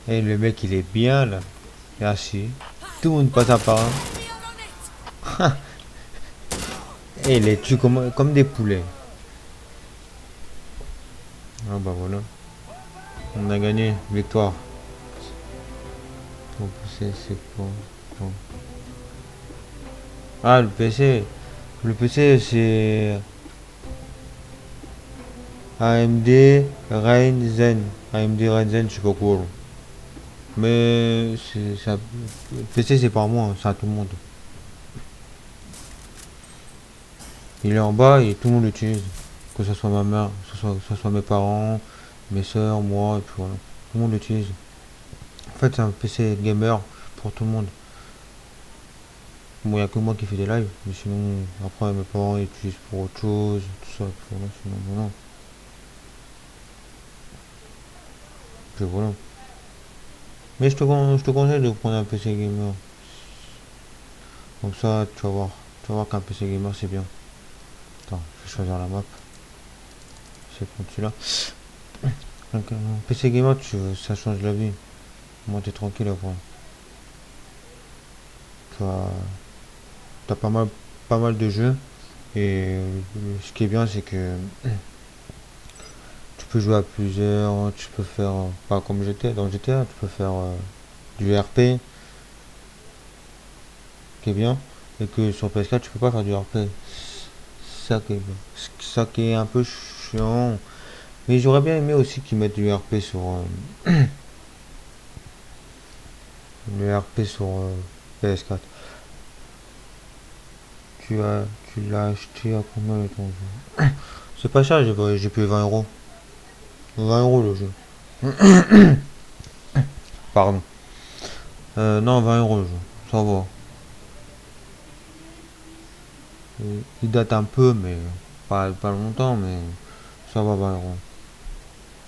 Et le mec, il est bien, là. Il est assis. Tout le monde passe à part. Et il les tue comme des poulets. Ah bah voilà. On a gagné. Victoire. Ton PC c'est quoi? Bon. Ah le PC. Le PC c'est AMD Ryzen. AMD Ryzen je sais pas quoi. Mais c'est ça. Le PC c'est pas moi, c'est à tout le monde. Il est en bas et tout le monde l'utilise. Que ce soit ma mère, que ce soit mes parents, mes soeurs, moi, et puis voilà. Tout le monde l'utilise. En fait, c'est un PC gamer pour tout le monde. Bon, il n'y a que moi qui fais des lives, mais sinon, après, mes parents ils utilisent pour autre chose, tout ça, puis voilà, sinon, voilà. Puis voilà. Mais je te conseille de prendre un PC gamer. Comme ça, tu vas voir. Tu vas voir qu'un PC gamer, c'est bien. Attends, je vais choisir la map. C'est comme celui-là. Donc, un PC gamer, ça change la vie. Moi, t'es tranquille après. Tu as, t'as pas mal de jeux. Et ce qui est bien, c'est que tu peux jouer à plusieurs. Tu peux faire, pas comme GTA, dans GTA, tu peux faire du RP, qui est bien. Et que sur PS4, tu peux pas faire du RP. Ça qui est un peu chiant. Mais j'aurais bien aimé aussi qu'ils mettent du RP sur, le RP sur PS4. Tu as, tu l'as acheté à combien ton jeu? C'est pas cher, j'ai payé 20 euros. 20 euros le jeu. Pardon. Non, 20 euros le jeu. Ça va. Il date un peu, mais pas longtemps, mais ça va 20 euros.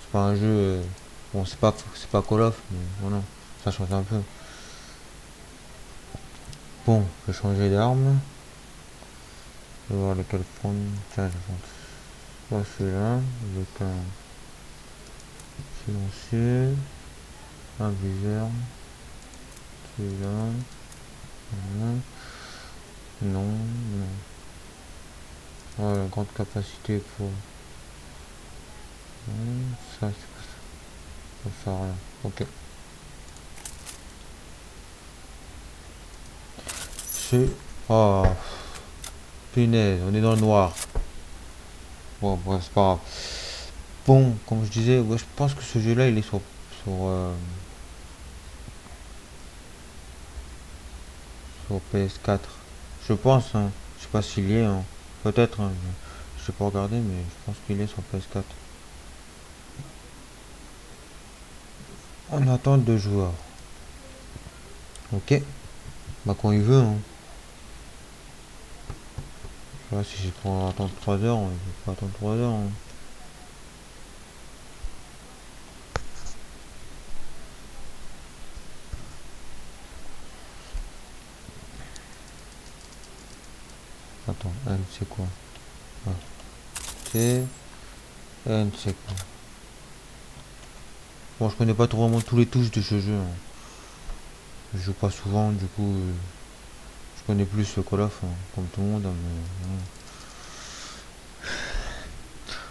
C'est pas un jeu. Bon, c'est pas Call of, mais voilà. Ça change un peu. Bon, je vais changer d'arme. Je vais voir lequel prendre. Tiens, je prends soit celui-là, avec un silencieux, un viseur, celui-là, voilà. Non, non. Ouais, la grande capacité pour. Ça, ça sert à rien. Ok. C'est. Oh, punaise, on est dans le noir. Bon, bref, c'est pas grave. Bon, comme je disais, ouais, je pense que ce jeu-là, il est sur PS4. Je pense, hein. Je sais pas s'il y est, hein. Peut-être, hein. Je sais pas regarder, mais je pense qu'il est sur PS4. On attend 2 joueurs. Ok. Bah, quand il veut, hein. Là, si j'ai pour attendre 3 heures, je vais pas attendre 3 heures, hein. Attends, N c'est quoi? Ah, T, N c'est quoi? Bon, je connais pas trop vraiment tous les touches de ce jeu, hein. Je joue pas souvent, du coup, je connais plus le Call of, hein, comme tout le monde, hein, mais voilà.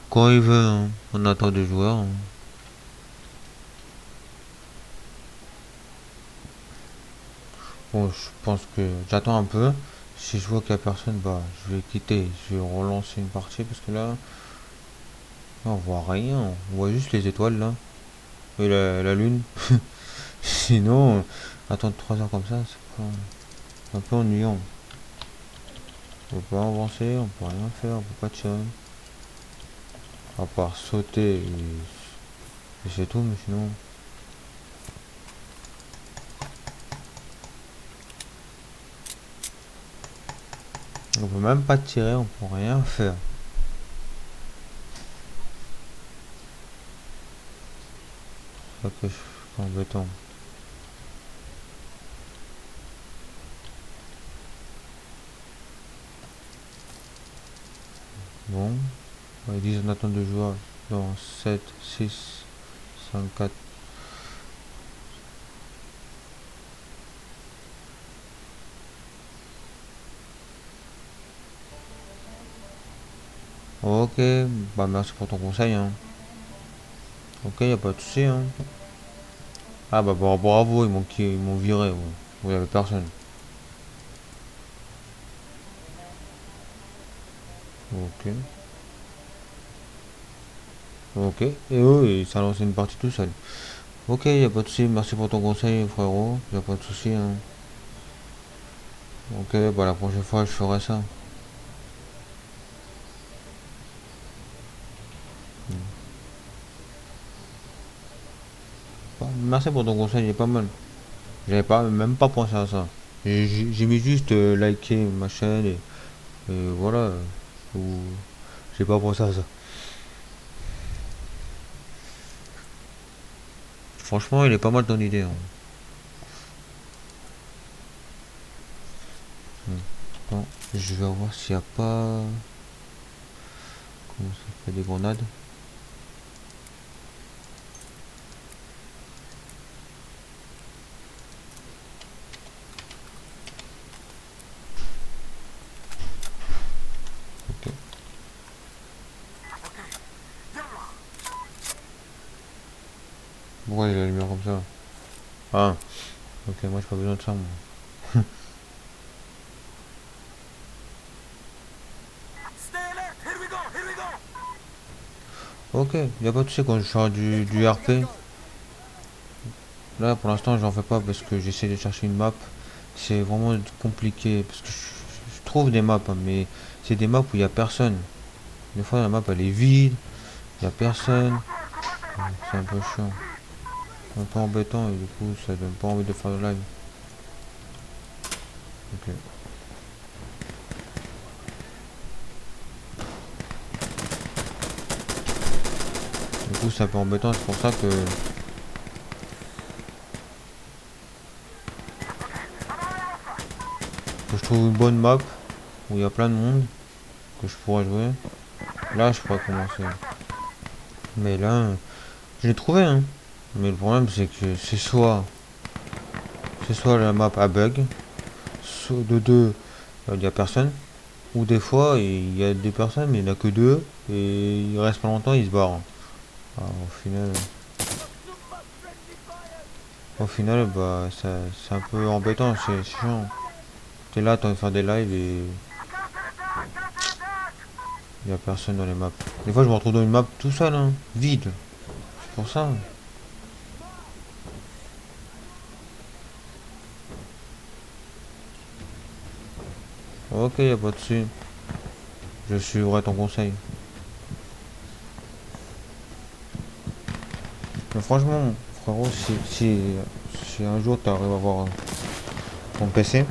Quand il veut, hein, on attend des joueurs, hein. Bon, je pense que j'attends un peu. Si je vois qu'il y a personne, bah, je vais quitter. Je vais relancer une partie parce que là, on voit rien. On voit juste les étoiles là et la lune. Sinon, attendre 3 heures comme ça, c'est pas un peu ennuyant. On peut pas avancer, on peut rien faire, on peut pas tirer. À part sauter et c'est tout, mais sinon. On peut même pas tirer, on peut rien faire. C'est ça que je suis embêtant. Bon, ils disent on attend 2 joueurs dans 7, 6, 5, 4. Ok, bah merci pour ton conseil, hein. Ok, y a pas de souci, hein. Ah bah bravo, ils m'ont viré, ouais. Vous y'avait personne. Ok. Ok. Et eux, il s'est lancé une partie tout seul. Ok, y a pas de souci, merci pour ton conseil, frérot. Y a pas de souci, hein. Ok, bah la prochaine fois, je ferai ça. Bah, merci pour ton conseil, il est pas mal. J'avais pas, même pas pensé à ça. J'ai mis juste liker ma chaîne et voilà. Ou j'ai pas pensé à ça. Franchement, il est pas mal ton idée, hein. Bon, je vais voir s'il n'y a pas. Comment ça fait des grenades. Ok. Pourquoi il a la lumière comme ça? Ah, ok, moi j'ai pas besoin de ça, moi. Ok, y a pas de souci quand je sors du RP. Là pour l'instant j'en fais pas parce que j'essaie de chercher une map. C'est vraiment compliqué parce que je trouve des maps, hein, mais c'est des maps où il y a personne. Des fois la map elle est vide, il y a personne. C'est un peu chiant. Un peu embêtant et du coup ça donne pas envie de faire de live. Ok. Du coup c'est un peu embêtant, c'est pour ça que je trouve une bonne map où il y a plein de monde que je pourrais jouer. Là je pourrais commencer. Mais là, je l'ai trouvé, hein. Mais le problème c'est que c'est soit la map a bug, soit de deux il y a personne, ou des fois il y a des personnes mais il n'y en a que deux et ils restent pas longtemps, ils se barrent. Alors, au final bah c'est un peu embêtant, c'est chiant. T'es là, t'as envie de faire des lives et il n'y a personne dans les maps. Des fois je me retrouve dans une map tout seul, hein, vide. C'est pour ça. Ok, y a pas de souci. Je suivrai ton conseil. Mais franchement, frérot, si un jour tu arrives à avoir ton PC,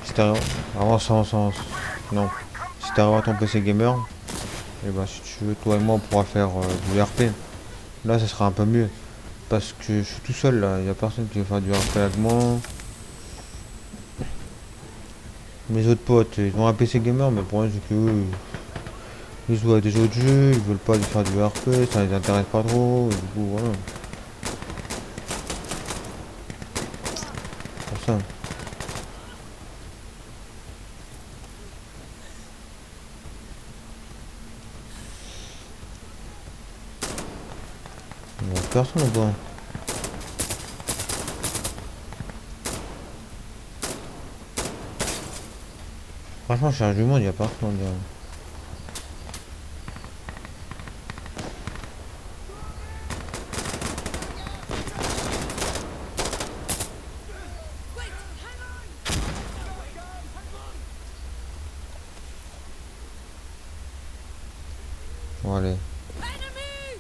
si t'arrives vraiment non, si t'arrives à avoir ton PC gamer, et ben si tu veux, toi et moi on pourra faire du RP. Là, ça sera un peu mieux. Parce que je suis tout seul là, il n'y a personne qui va faire du RP avec moi. Mes autres potes, ils ont un PC gamer, mais le problème c'est que eux, ils jouent à des autres jeux, ils veulent pas faire du RP, ça les intéresse pas trop, et du coup voilà, c'est pour ça. Il y a personne ou pas? Franchement, je cherche du monde, il y a personne on dirait. Bon, allez, Enemy!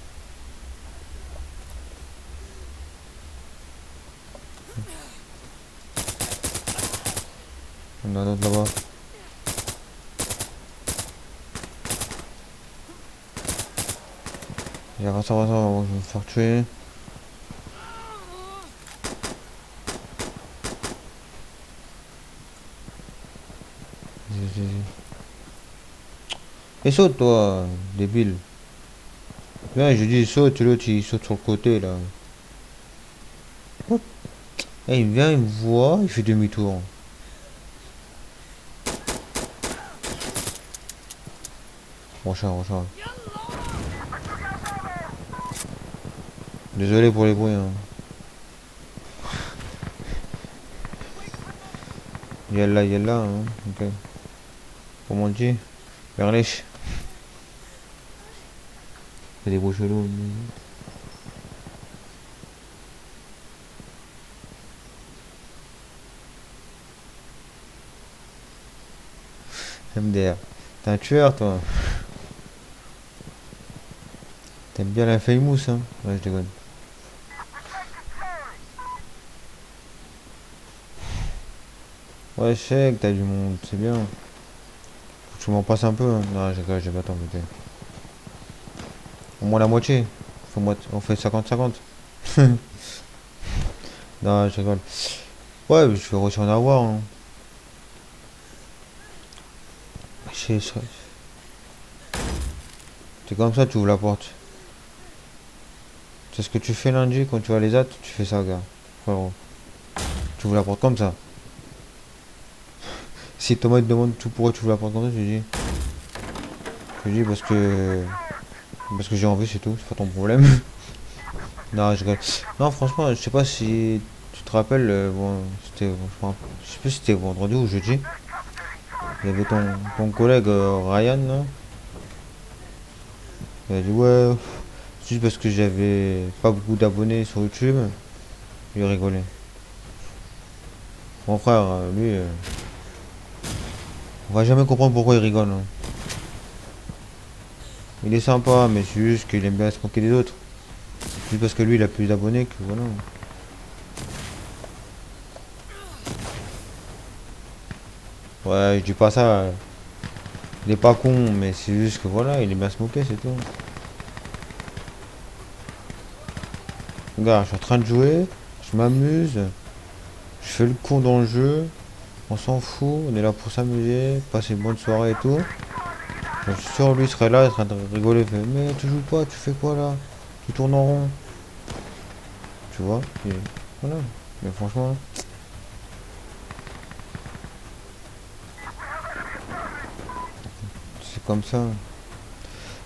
on a un autre là-bas. Il y a ça, je vais me faire tuer. Et saute toi, débile. Viens, je dis saute, l'autre il saute sur le côté là. Hop. Eh, il vient, il me voit, il fait demi-tour. Recharge, recharge. Désolé pour les bruits. Hein. Yalla, yalla. Hein. Ok. Comment on dit? Berlèche. C'est des bruits chelous. MDR. T'es un tueur, toi. T'aimes bien la famous, hein? Ouais, je déconne. Ouais, je sais que t'as du monde, c'est bien. Faut que tu m'en passes un peu. Hein. Non, j'ai pas t'embêter. Au moins la moitié. On fait 50-50. Non, je rigole. Ouais, je vais aussi en avoir. Hein. C'est comme ça, tu ouvres la porte. C'est ce que tu fais lundi quand tu vas les actes, tu fais ça, gars. Frérot. Tu ouvres la porte comme ça. Si Thomas te demande tout pourquoi tu ouvres la porte comme ça, je lui dis. Je lui dis parce que. Parce que j'ai envie, c'est tout, c'est pas ton problème. Non, je rigole. Non, franchement, je sais pas si tu te rappelles, bon, c'était. Je sais plus si c'était vendredi ou jeudi. Il y avait ton collègue Ryan là. Il a dit ouais, juste parce que j'avais pas beaucoup d'abonnés sur YouTube. Il rigolait. Mon frère, lui, on va jamais comprendre pourquoi il rigole. Hein. Il est sympa, mais c'est juste qu'il aime bien se moquer des autres. Juste parce que lui, il a plus d'abonnés que voilà. Ouais, je dis pas ça. Il est pas con, mais c'est juste que voilà, il aime bien se moquer, c'est tout. Regarde, je suis en train de jouer, je m'amuse, je fais le con dans le jeu, on s'en fout, on est là pour s'amuser, passer une bonne soirée et tout. Je suis sûr, lui serait là, il serait en train de rigoler, il fait, mais tu joues pas, tu fais quoi là? Tu tournes en rond. Tu vois? Et voilà. Mais franchement, c'est comme ça.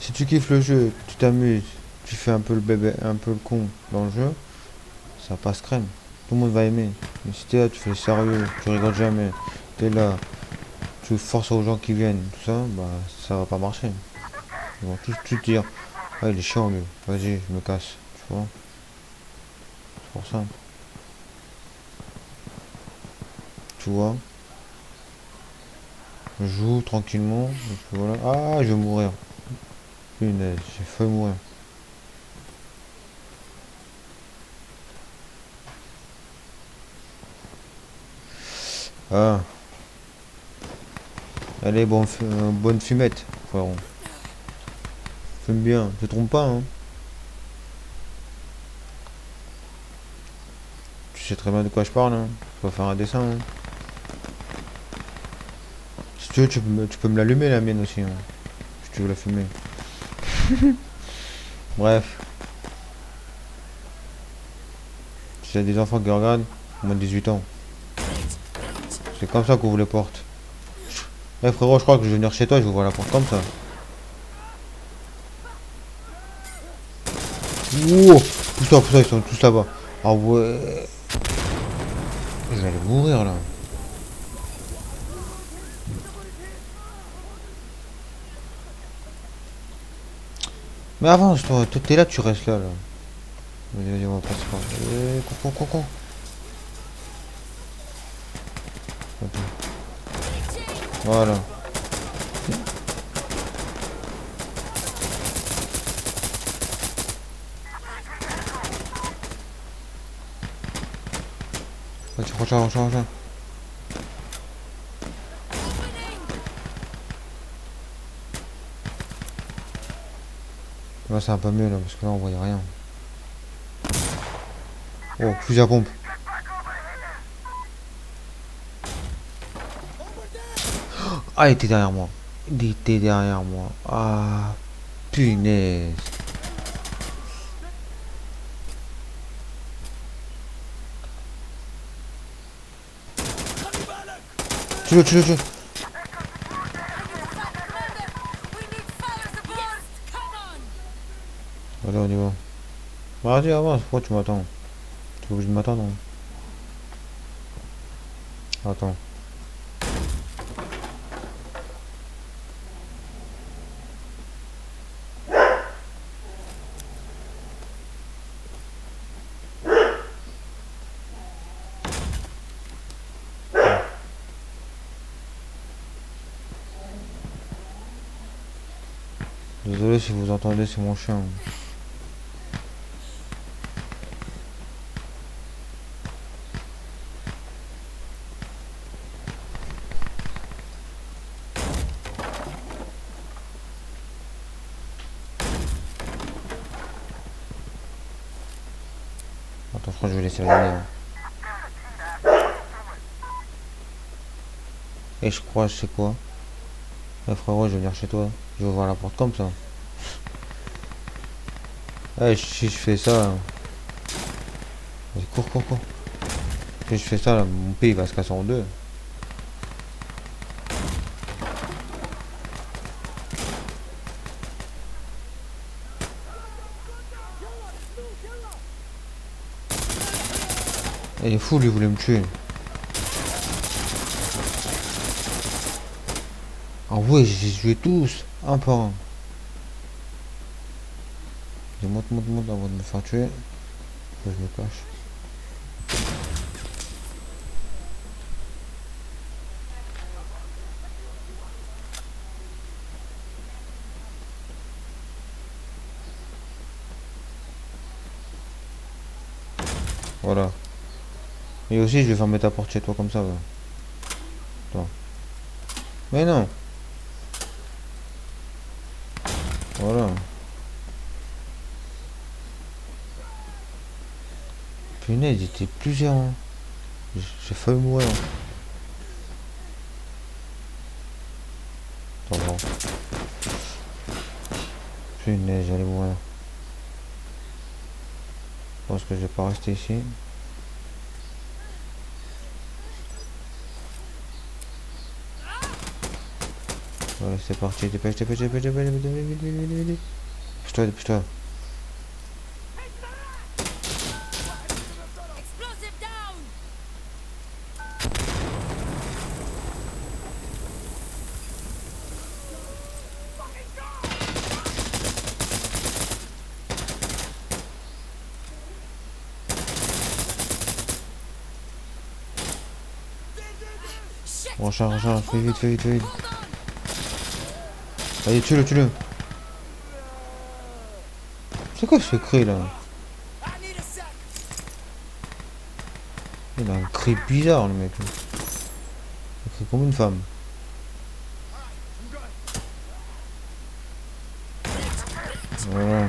Si tu kiffes le jeu, tu t'amuses, tu fais un peu le bébé, un peu le con dans le jeu, ça passe crème. Tout le monde va aimer. Mais si t'es là, tu fais le sérieux, tu rigoles jamais, t'es là, tu forces aux gens qui viennent, tout ça, bah ça va pas marcher. Ils vont tous te dire, ah il est chiant lui, vas-y, je me casse, tu vois. C'est pour ça. Tu vois. Je joue tranquillement, et puis voilà. Ah, je vais mourir. Punaise, j'ai failli mourir. Ah, allez, bonne fumette, frérot. Fume bien, te trompe pas, hein. Tu sais très bien de quoi je parle, hein. Tu vas faire un dessin, hein. Si tu veux, tu peux me l'allumer, la mienne aussi, hein. Si tu veux la fumer. Bref. Si y a des enfants qui regardent, moins de 18 ans. C'est comme ça qu'on ouvre les portes. Eh frérot, je crois que je vais venir chez toi, je vais ouvrir la porte comme ça. Wow, pousse-toi, ils sont tous là-bas. Ah ouais. Je vais aller mourir là. Mais avance toi, t'es là, tu restes là. Vas-y, vas-y, on va passer par. Cours. Voilà. Vas-y, recharge. Là, c'est un peu mieux là, parce que là, on voyait rien. Oh, fusil à pompe. Ah, il était derrière moi. Ah, punaise. Tu le. We need fire Vas-y, avance, pourquoi tu m'attends? Tu es obligé de m'attendre. Attends. Désolé si vous entendez, c'est mon chien. Attends, je crois que je vais laisser aller. Et je crois, je sais quoi. Eh frérot, je vais venir chez toi. Je vais ouvrir la porte comme ça. Eh, si je fais ça. Vas-y, cours, cours, cours. Si je fais ça, là, mon pays va se casser en deux. Eh, il est fou, lui, il voulait me tuer. Ah ouais, j'ai tué tous, un par un. Je monte, monte, monte avant de me faire tuer. Je me cache. Voilà. Et aussi, je vais fermer ta porte chez toi comme ça. Ouais. Attends. Mais non. Voilà. Punaise, ils étaient plusieurs. Hein. J'ai failli mourir. Attends, bon. Punaise, j'allais mourir. Je pense que je vais pas rester ici. Ouais, c'est parti. Dépêche, dépêche, dépêche, dépêche, dépêche, dépêche, vite, vite, vite, vite, vite. Dépêche-toi, dépêche-toi. Explosive down! Shit! Recharge, recharge, fais vite, fais vite, fais vite. Hold on! Allez, tue-le, tue-le. C'est quoi ce cri là? I need a sec! Il a un cri bizarre le mec. Il crie comme une femme. Voilà.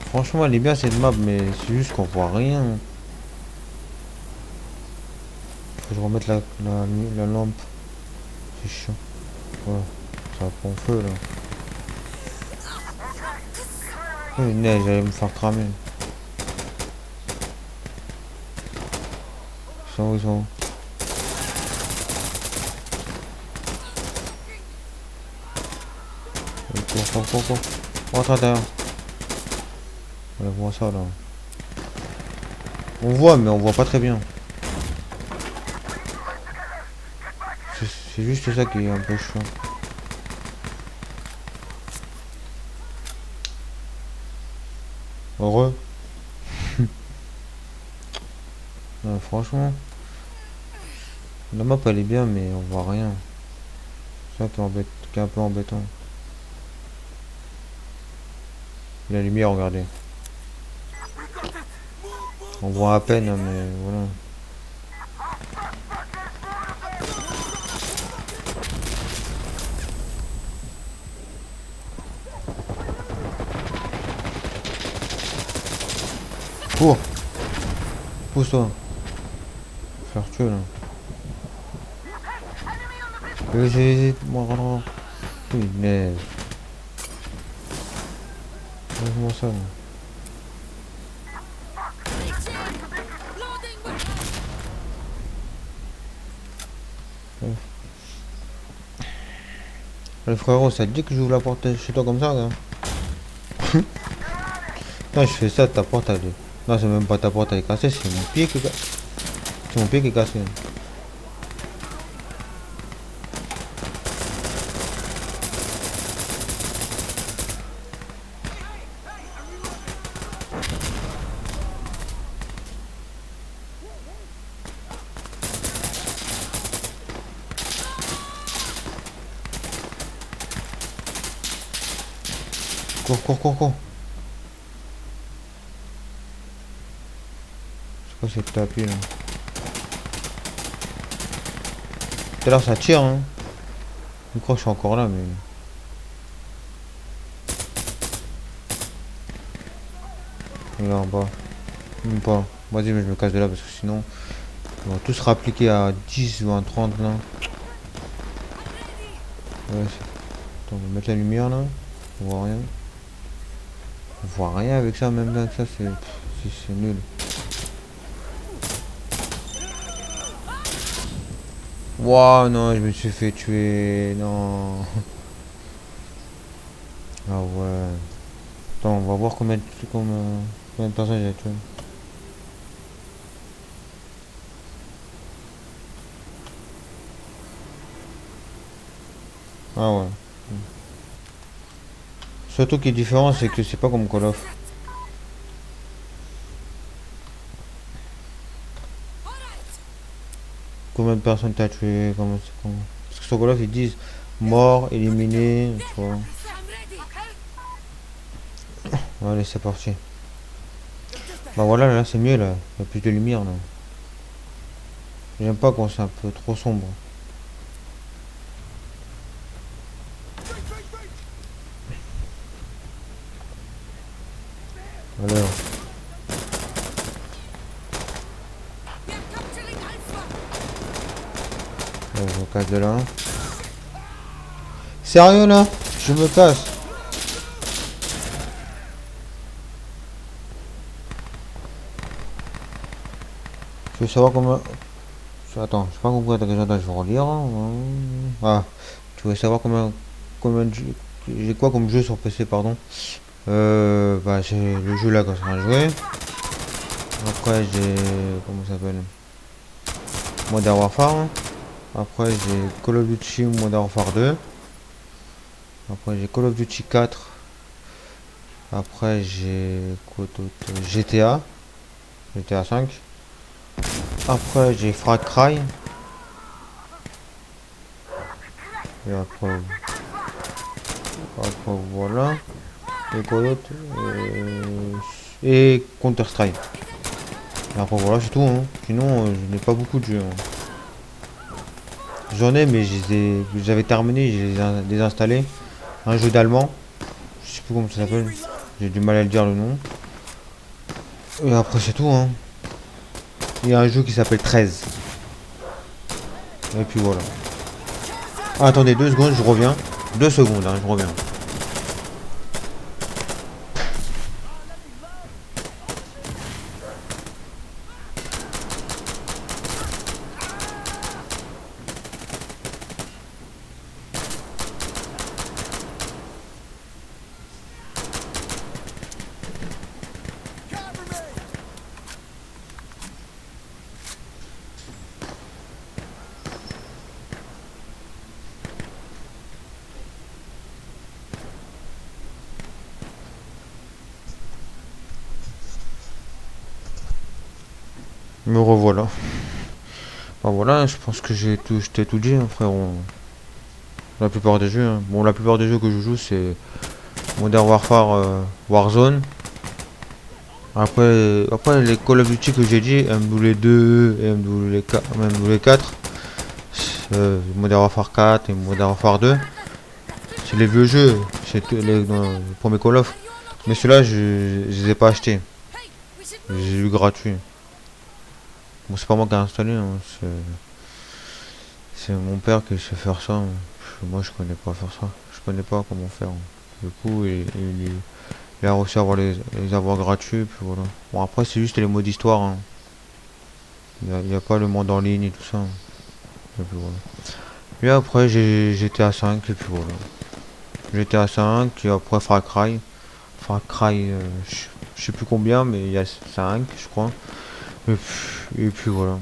Franchement, elle est bien cette map, mais c'est juste qu'on voit rien. Faut que je remette la lampe. C'est chiant. Voilà. Ça prend feu là. Oh, une neige, j'allais me faire cramer. Ils sont où, ils sont où? Allez, cours, cours, cours, cours. Rentre à l'intérieur. Enlève-moi ça là. On voit, mais on voit pas très bien. C'est juste ça qui est un peu chiant. Heureux. Non, franchement, la map elle est bien, mais on voit rien. C'est ça qui est un peu embêtant. La lumière, regardez. On voit à peine, hein, mais voilà. Cours! Pousse-toi! Faire tuer là. Vas-y, moi, rentre. Punaise. Lève-moi ça là. Reaching! Loading with Le frérot, ça te dit que j'ouvre la porte chez toi comme ça, là? Putain, je fais ça, ta porte elle est... Non, c'est même pas ta porte elle est cassée, c'est mon pied qui est cassé. C'est mon pied qui est cassé. Cours, cours, cours, cours. C'est quoi cette tapis là? Tout à l'heure ça tire, hein. Je crois que je suis encore là, mais. Il est là en bas. Même pas. Vas-y, mais je me casse de là parce que sinon. Ils vont tous rappliquer à 10 ou à 30 là. Ouais, attends, on va mettre la lumière là. On voit rien. On voit rien avec ça, même là, avec ça, c'est nul. Wow, non, je me suis fait tuer. Non. Ah ouais. Attends, on va voir combien de personnes j'ai tué. Ah ouais. Surtout qui est différent, c'est que c'est pas comme Call of. Combien de personnes t'as tué, Parce que sur Call of ils disent mort, éliminé, tu vois. I'm ready. Allez, c'est parti. Bah voilà, là c'est mieux là. Il y a plus de lumière là. J'aime pas quand c'est un peu trop sombre. Alors, We're capturing Alpha. je me casse de là. Sérieux là? Je me casse. Je veux savoir comment. Attends, je sais pas compris. Attends, je vais relire, hein. Ah, tu veux savoir j'ai quoi comme jeu sur PC, pardon. Bah j'ai le jeu là quand je vais jouer. Après j'ai comment ça s'appelle, Modern Warfare. Après j'ai Call of Duty Modern Warfare 2. Après j'ai Call of Duty 4. Après j'ai quoi d'autre, GTA 5. Après j'ai Far Cry. Et après voilà. Et quoi d'autre, et Counter Strike. Et après voilà, c'est tout, hein. Sinon je n'ai pas beaucoup de jeux, hein. J'en ai, mais j'avais terminé, je les ai désinstallés. Un jeu d'allemand, je sais plus comment ça s'appelle, j'ai du mal à le dire le nom. Et après c'est tout, hein. Il y a un jeu qui s'appelle 13. Et puis voilà. Ah, attendez 2 secondes, je reviens. 2 secondes, hein, je reviens. Me revoilà. Bah voilà, je pense que je t'ai tout dit, hein, frérot. La plupart des jeux, hein. Bon, la plupart des jeux que je joue, c'est Modern Warfare, Warzone. Après les Call of Duty que j'ai dit, MW2 et MW4, Modern Warfare 4 et Modern Warfare 2, c'est les vieux jeux, c'est les premiers Call of. Mais ceux-là, je les ai pas achetés, Hey, we should j'ai eu gratuit. Bon, c'est pas moi qui ai installé, hein, c'est mon père qui sait faire ça, hein. Moi, je connais pas faire ça, je connais pas comment faire, hein. Du coup, il a réussi à les avoir gratuits, puis voilà. Bon, après, c'est juste les modes histoire, hein. Il y a pas le monde en ligne et tout ça, hein. Et puis voilà. Et après j'ai GTA 5 et puis voilà. GTA 5 et après Far Cry. Far Cry, je sais plus combien, mais il y a 5 je crois. Et puis voilà.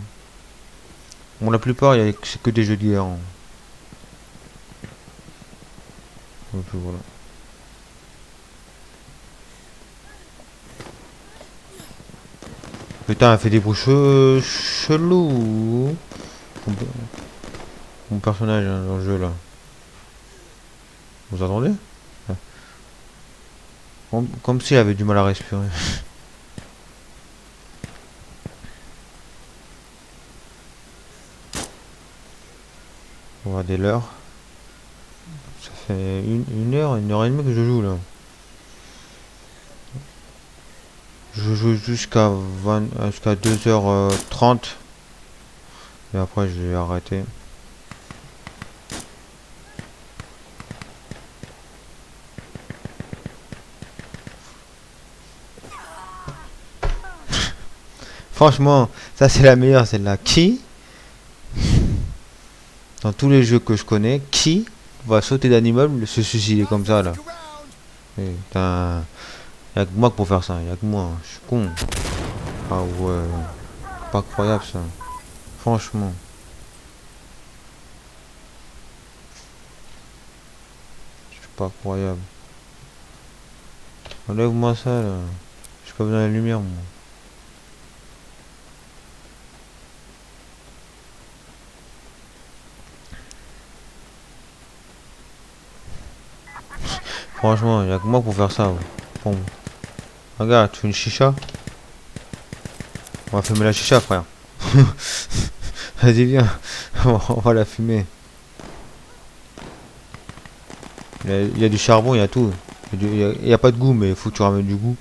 Bon, la plupart, c'est que des jeux d'hier, hein. Et puis voilà. Putain, elle fait des bruits chelous. Mon personnage hein, dans le jeu là. Vous entendez? Ouais. Comme s'il avait du mal à respirer. On va regarder l'heure. Ça fait une heure et demie que je joue là. Je joue jusqu'à 2h30. Et après je vais arrêter. Franchement, ça c'est la meilleure, celle-là. Qui, dans tous les jeux que je connais, qui va sauter d'un immeuble se suicider comme ça là? Putain, y'a que moi pour faire ça, y'a que moi, je suis con. Ah ouais, pas croyable ça. Franchement. C'est pas croyable. Enlève-moi ça là. J'ai pas besoin de la lumière moi. Franchement, y'a que moi pour faire ça. Ouais. Bon. Regarde, tu fais une chicha? On va fumer la chicha frère. Vas-y viens. On va la fumer. Il y a du charbon, il y a tout. Il y a pas de goût, mais il faut que tu ramènes du goût.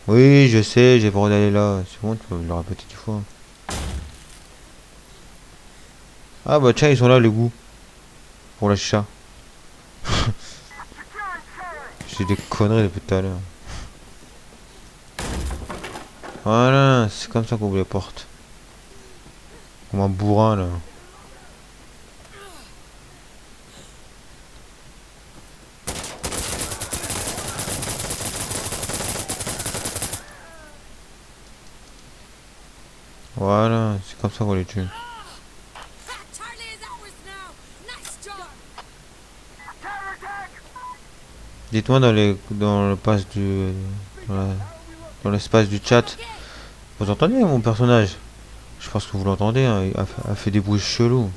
Oui, je sais, j'ai pas envie d'aller là. C'est bon, tu peux me le répéter 10 fois. Ah bah tiens, ils sont là les goûts. Pour la chicha. J'ai des conneries depuis tout à l'heure. Voilà, c'est comme ça qu'on ouvre les portes. Comme un bourrin là. Voilà, c'est comme ça qu'on les tue. Charlie is ours now. Nice job. Dites-moi dans le pass du dans l'espace du chat, vous entendez mon personnage? Je pense que vous l'entendez, hein, elle fait des bruits chelous.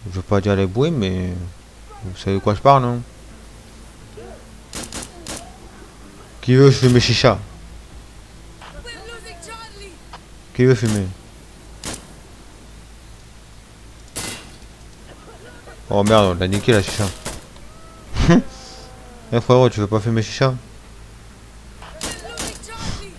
Je veux pas dire les bruits, mais vous savez de quoi je parle, non? Qui veut fumer chicha? We're losing Charlie. Qui veut fumer? Oh merde, on l'a niqué la chicha. Eh frérot, tu veux pas fumer chicha? We're losing Charlie.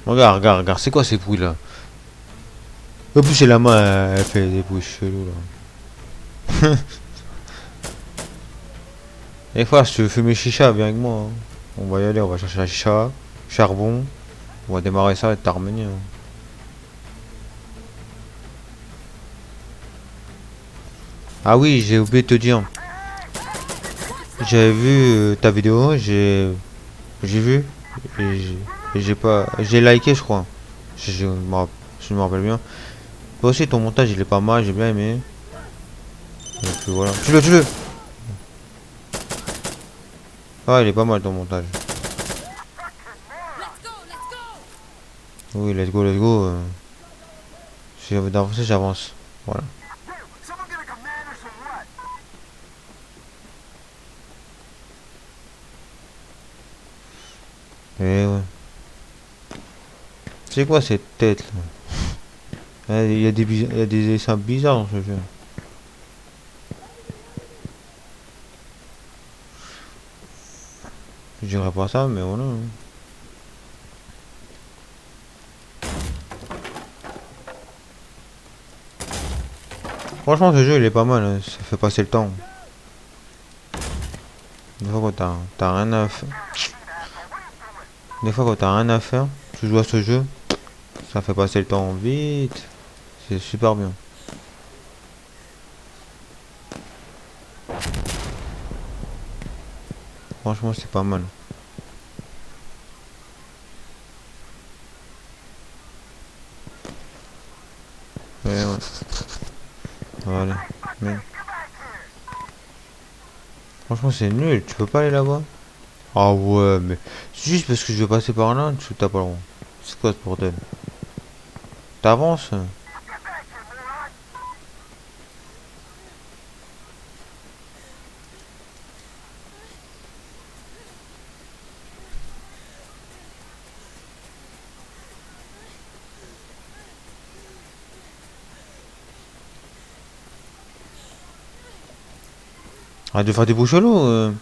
Regarde, c'est quoi ces bruits là? En plus c'est la main, elle fait des bruits chelous là. Et frère, si tu veux fumer chicha, viens avec moi, hein. On va y aller, on va chercher la chicha, charbon, on va démarrer ça et t'armener, hein. Ah oui, j'ai oublié de te dire. J'avais vu ta vidéo, j'ai vu et j'ai pas j'ai liké je crois. Je me rappelle bien. Toi aussi ton montage il est pas mal, j'ai bien aimé. Et puis voilà. Tue-le. Ah il est pas mal ton montage. Let's go. Let's go. Oui let's go. Si j'avais d'avancer j'avance. Voilà. Et ouais. C'est quoi cette tête là? Il y a des dessins bizarres dans ce jeu. Je dirais pas ça mais voilà, hein. Franchement, ce jeu il est pas mal, hein, ça fait passer le temps. Des fois quand t'as rien à faire. Des fois quand t'as rien à faire, tu joues à ce jeu, ça fait passer le temps vite. C'est super bien. Franchement, c'est pas mal. Ouais, ouais. Voilà. Mais... Franchement, c'est nul. Tu peux pas aller là-bas? Ah ouais, mais c'est juste parce que je vais passer par là, tu t'as pas le droit. C'est quoi ce bordel? T'avances? Arrête de faire des bouches à l'eau.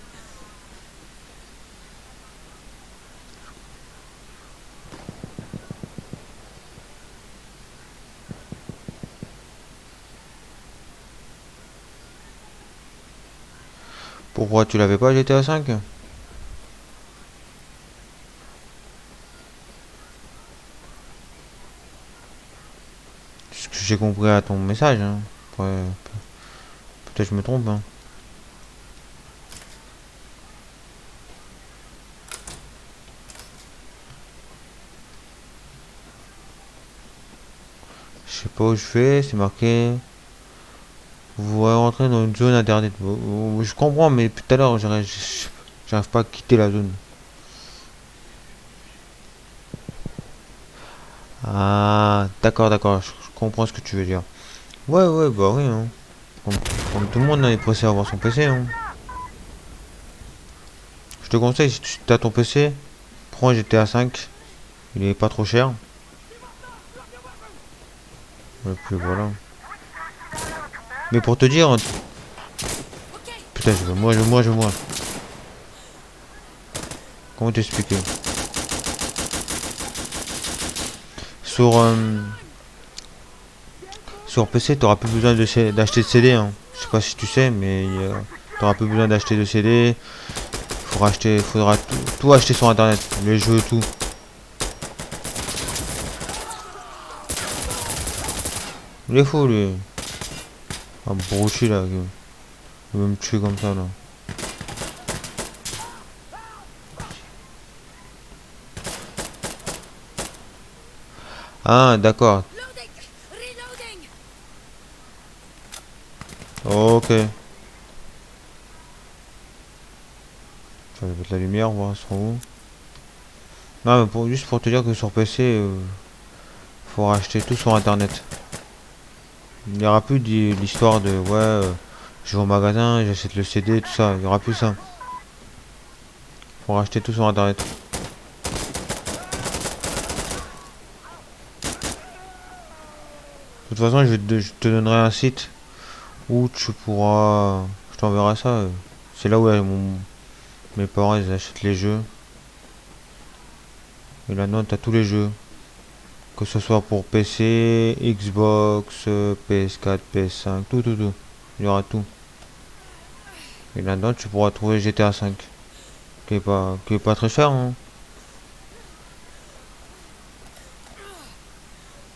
Pourquoi tu l'avais pas GTA 5? Ce que j'ai compris à ton message, hein. Après, peut-être je me trompe, hein. Je sais pas où je fais, c'est marqué. Vous rentrez dans une zone internet. Je comprends, mais tout à l'heure, j'arrive pas à quitter la zone. Ah, d'accord, d'accord, je comprends ce que tu veux dire. Ouais, ouais, bah oui, hein. Comme, comme tout le monde, hein, est pressé à avoir son PC, hein. Je te conseille, si tu as ton PC, prends GTA 5. Il est pas trop cher. Et puis voilà. Mais pour te dire, putain, je veux moi. Comment t'expliquer? Sur, sur PC, t'auras plus besoin d'acheter de CD, hein. Je sais pas si tu sais, mais t'auras plus besoin d'acheter de CD. Faudra tout acheter sur internet. Les jeux, tout. Il est fou, lui. Un brochu, là. Il veut me tuer comme ça, là. Ah, d'accord. Loading! Reloading! Ok. Je vais mettre la lumière, voir sur où. Non, mais juste pour te dire que sur PC, faut racheter tout sur internet. Il n'y aura plus l'histoire de ouais, je vais au magasin, j'achète le CD, tout ça. Il n'y aura plus ça. Faut racheter tout sur internet. De toute façon, je te donnerai un site où tu pourras. Je t'enverrai ça. C'est là où mes parents ils achètent les jeux. Et là-dedans, t'as tous les jeux. Que ce soit pour PC, Xbox, PS4, PS5, tout, tout, tout. Il y aura tout. Et là-dedans, tu pourras trouver GTA 5. Qui est pas très cher, hein.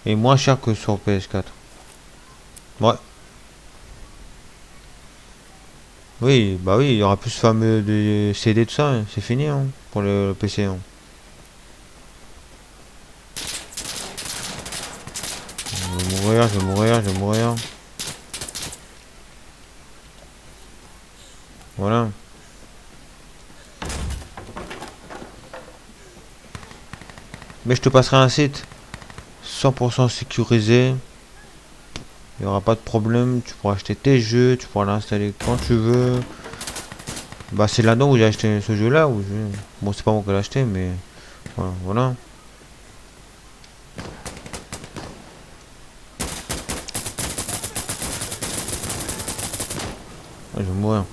Et moins cher que sur PS4. Ouais. Oui, bah oui, il y aura plus ce fameux des CD, tout ça, hein. C'est fini, hein, pour le PC, hein. Je vais mourir, je vais mourir, je vais mourir. Voilà. Mais je te passerai un site 100% sécurisé. Il n'y aura pas de problème. Tu pourras acheter tes jeux, tu pourras l'installer quand tu veux. Bah, c'est là-dedans où j'ai acheté ce jeu-là. Bon, c'est pas moi qui l'ai acheté, mais voilà. Voilà. Ah, je vais mourir.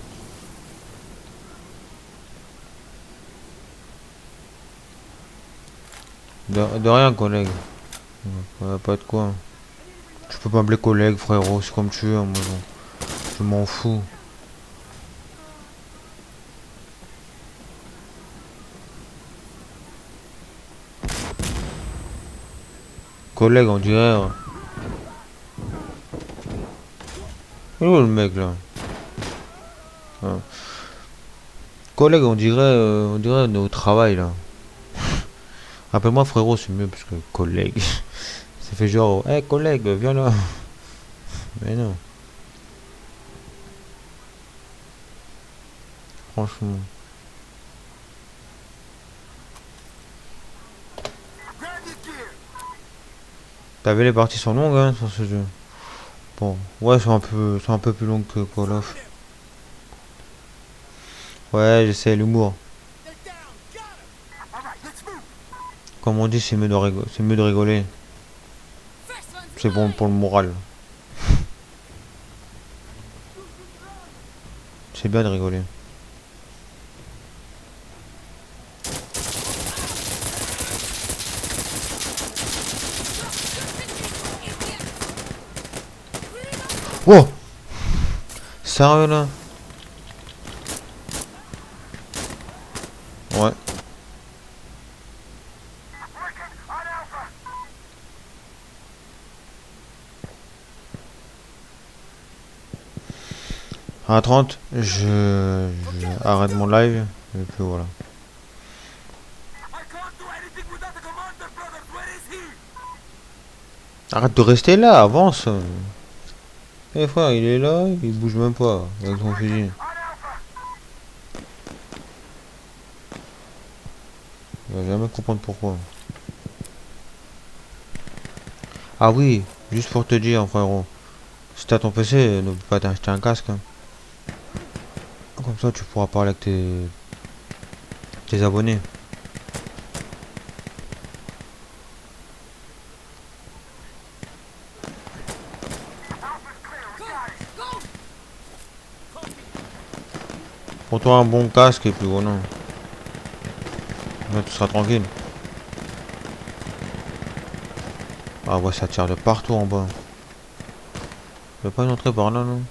De rien, collègue. Pas de quoi. Tu peux m'appeler collègue, frérot, c'est comme tu veux, moi je m'en fous. Collègue, on dirait. Il est où le mec là? Ah. Collègue, on dirait on est au travail là. Appelle-moi frérot, c'est mieux parce que collègue. Ça fait genre, hé collègue, viens là. Mais non, franchement. T'as vu les parties sont longues hein, sur ce jeu. Bon, ouais, c'est un peu plus long que Call of. Ouais, j'essaie l'humour. Comme on dit, c'est mieux de rigoler. First one's C'est bon mine. pour le moral. C'est bien de rigoler. Wow! Sérieux là? Ouais. À 30, je arrête mon live. Et puis voilà. Arrête de rester là, avance. Eh frère, il est là, il bouge même pas avec son fusil. Il va jamais comprendre pourquoi. Ah oui, juste pour te dire frérot, si t'as ton PC, n'oublie pas d'acheter un casque. Hein. Comme ça tu pourras parler avec tes abonnés. Go! Prends-toi un bon casque et puis voilà. Là tu seras tranquille. Ah ouais, ça tire de partout en bas. Il n'y a pas une entrée par là non?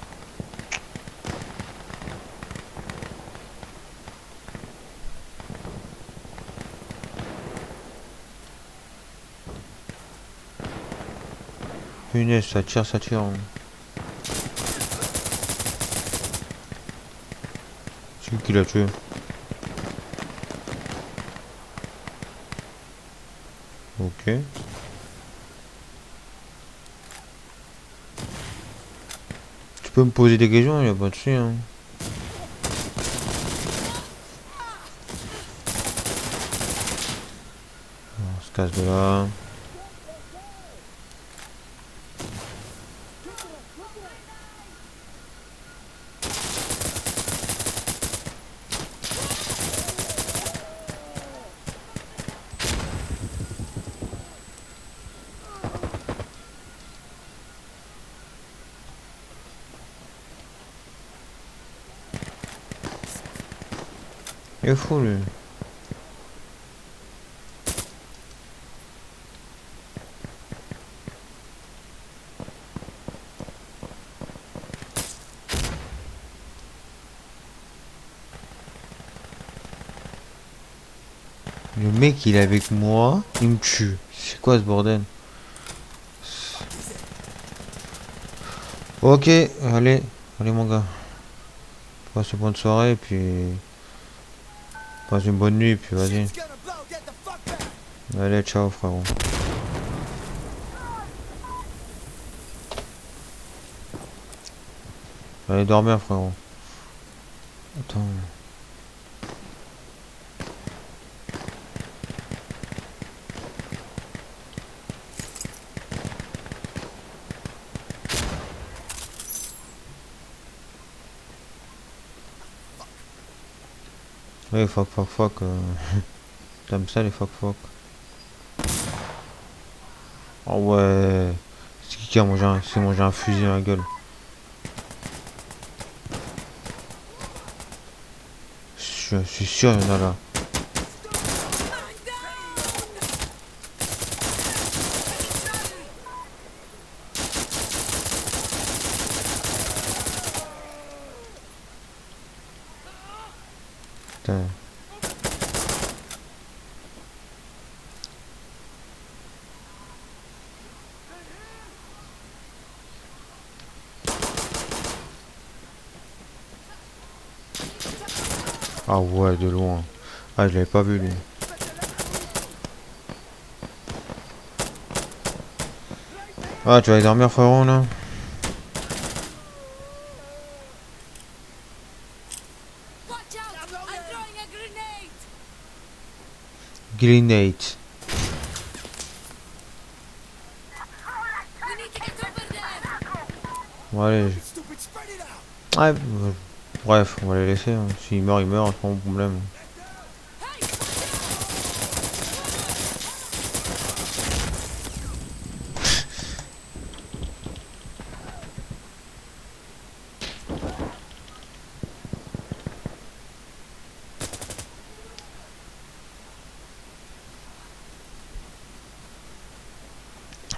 Punaise, ça tire, ça tire. C'est qui l'a tué? Ok. Tu peux me poser des questions, y a pas de souci. Hein. On se casse de là. Il est fou lui. Le mec il est avec moi, il me tue. C'est quoi ce bordel? Ok, allez, allez mon gars. Passe une bonne soirée et puis passe une bonne nuit et puis vas-y. Allez, ciao frérot. Allez dormir frérot. Attends. Ouais, fuck. T'aimes ça les fuck. Oh ouais. C'est qui a mangé un fusil dans la gueule? Je suis sûr, il y en a là. Putain. Ah ouais, de loin. Ah, je l'avais pas vu lui. Ah, tu vas aller dormir, frérot, là? Watch out! I'm throwing a grenade! Grenade. We need to get over there! Bon, allez. Ouais, bref, on va les laisser. Hein. S'il meurt, il meurt, c'est pas mon problème. Hey!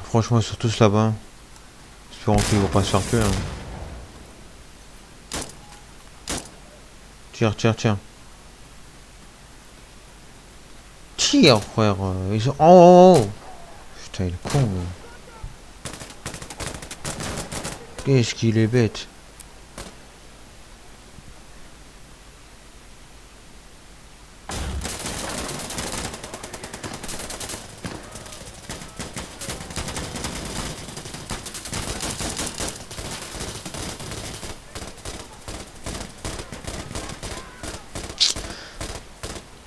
Franchement, ils sont tous là-bas. Espérons qu'ils vont pas se faire tuer. Hein. Tire, tire, tire. Tire, frère. Ils sont... Oh, oh, oh. Putain, il est con. Lui. Qu'est-ce qu'il est bête.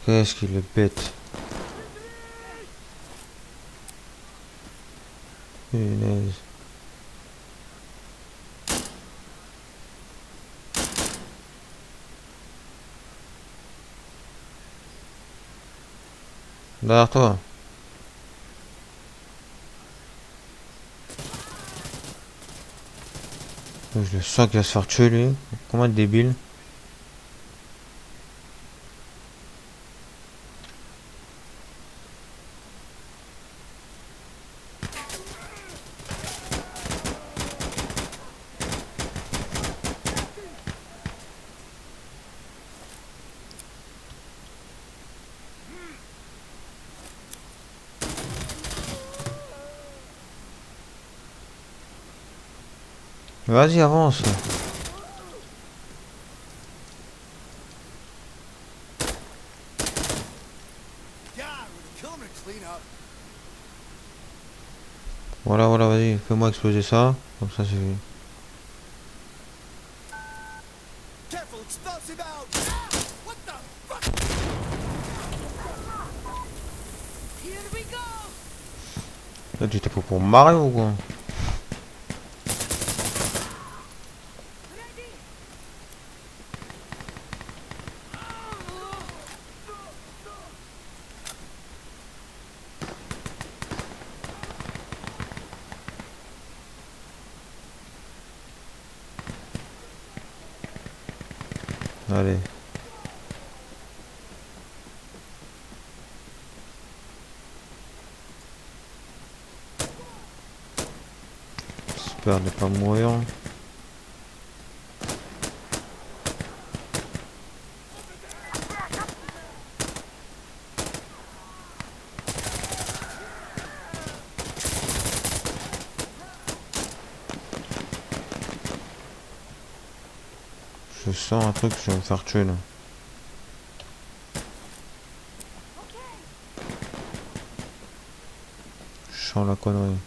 Qu'est-ce qu'il est bête. Punaise. Derrière toi. Je le sens qu'il va se faire tuer lui. Comment être débile. Vas-y, avance. Voilà, voilà, vas-y, fais-moi exploser ça. Comme ça, c'est... Here we go! Là, tu t'es pris pour Mario ou quoi? Ready? Allez. J'espère ne pas mourir. Je sens un truc que je vais me faire tuer là. Je sens la connerie.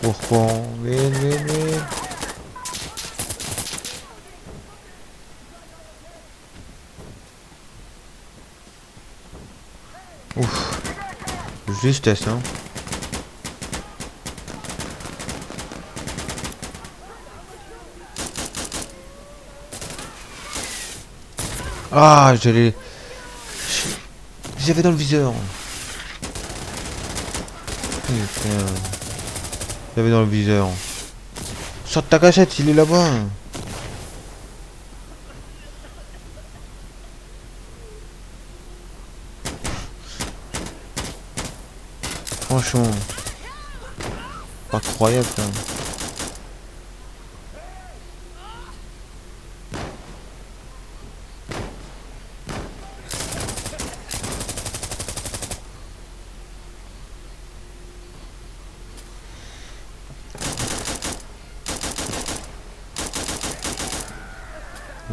Pourquoi? Vite, vite, vite. Ouf. Justesse, hein. Ah, j'allais... J'avais dans le viseur. Putain. J'avais dans le viseur. Sors de ta cachette, il est là-bas. Franchement. Pas croyable, ça.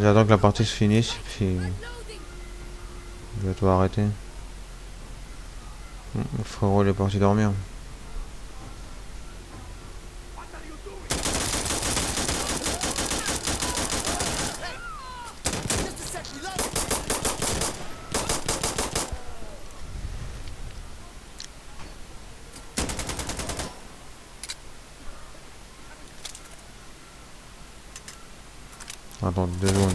J'attends que la partie se finisse, puis Loading. je vais tout arrêter. Le frérot, il est parti dormir. Attends, 2 secondes.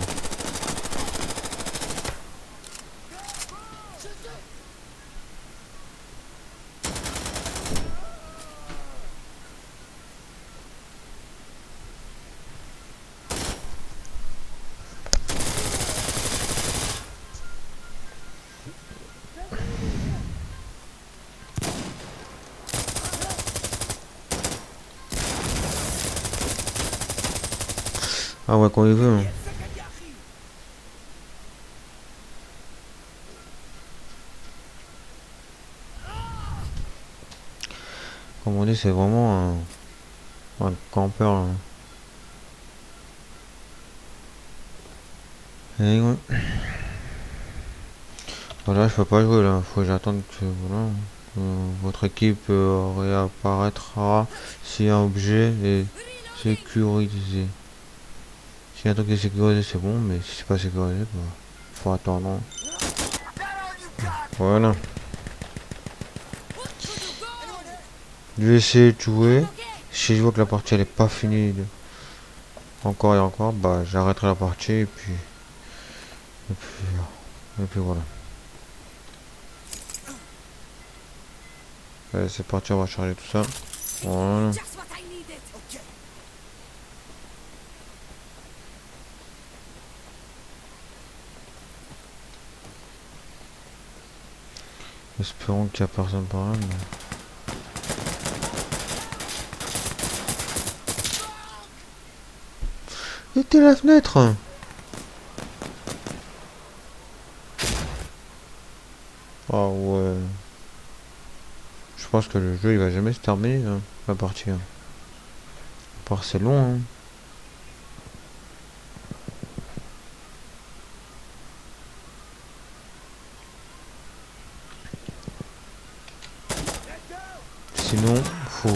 Ah ouais, quand il veut. Hein. Comme on dit, c'est vraiment un campeur. Là. Et ouais. Voilà, je peux pas jouer là. Faut que j'attende que voilà, votre équipe réapparaîtra si un objet est sécurisé. Si un truc est sécurisé, c'est bon, mais si c'est pas sécurisé, bah, faut attendre. Voilà. Je vais essayer de jouer. Si je vois que la partie elle est pas finie encore et encore, bah j'arrêterai la partie et puis voilà. Allez, c'est parti, on va charger tout ça. Voilà. Just what I needed. Okay. Espérons qu'il n'y a personne par là. Mais... était la fenêtre. Ah ouais. Je pense que le jeu il va jamais se terminer hein, la partie. Hein. À part c'est long. Hein. Sinon faut...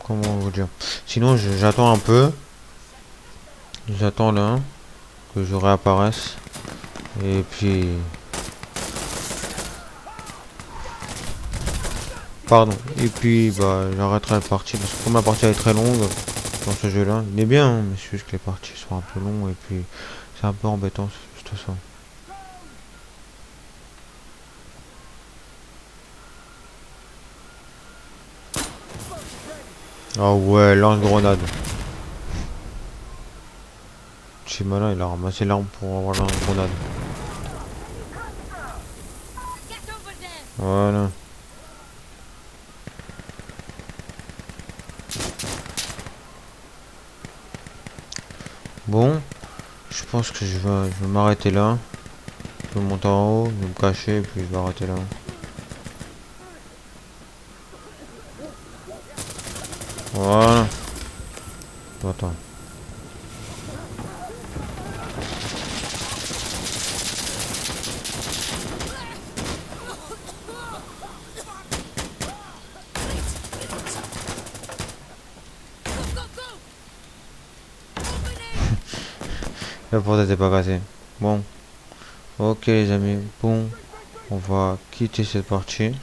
Comment vous dire? Sinon j'attends un peu. J'attends là que je réapparaisse. Et puis... Pardon. Et puis bah j'arrêterai la partie parce que comme la partie est très longue dans ce jeu là, il est bien hein, mais c'est juste que les parties sont un peu longues et puis c'est un peu embêtant c'est juste ça. Ah ouais, lance-grenade. Chimala il a ramassé l'arme pour avoir lance-grenade. Get over there. Voilà. Bon, je pense que je vais m'arrêter là. Je vais monter en haut, je vais me cacher et puis je vais arrêter là. Voilà. Attends. Go, go, go. Open it. La porte n'était pas cassée. Bon. Ok les amis. Bon. On va quitter cette partie.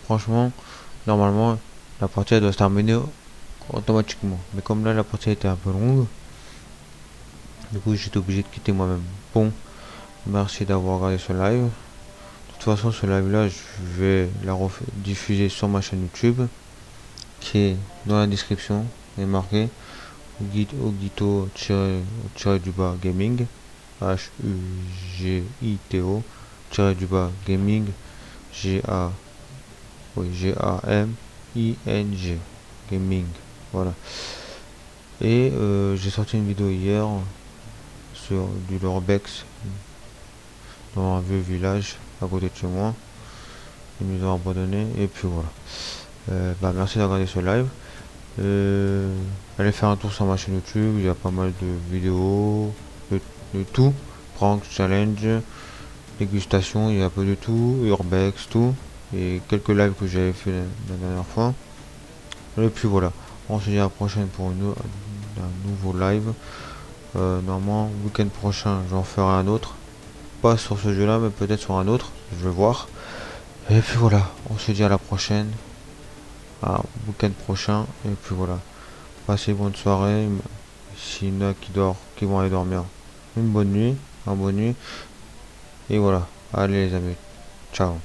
Franchement, normalement, la partie elle doit se terminer automatiquement. Mais comme là, la partie était un peu longue, du coup, j'étais obligé de quitter moi-même. Bon, merci d'avoir regardé ce live. De toute façon, ce live-là, je vais la diffuser sur ma chaîne YouTube, qui est dans la description, est marqué Ogito-du-bas gaming, Hugito-du-bas gaming, G-A oui, G-A-M-I-N-G Gaming. Voilà. Et j'ai sorti une vidéo hier sur du Lorbex. dans un vieux village à côté de chez moi. Ils nous ont abandonnés et puis voilà. Bah, merci d'avoir regardé ce live. Allez faire un tour sur ma chaîne YouTube, il y a pas mal de vidéos, de tout. Prank, challenge, dégustation, il y a un peu de tout, urbex, tout. Et quelques lives que j'avais fait la dernière fois. Et puis voilà, on se dit à la prochaine pour un nouveau live. Normalement, week-end prochain, j'en ferai un autre. Pas sur ce jeu là, mais peut-être sur un autre, je vais voir. Et puis voilà, on se dit à la prochaine, à week-end prochain. Et puis voilà, passez bonne soirée. S'il y en a qui vont aller dormir, une bonne nuit, et voilà. Allez les amis, ciao.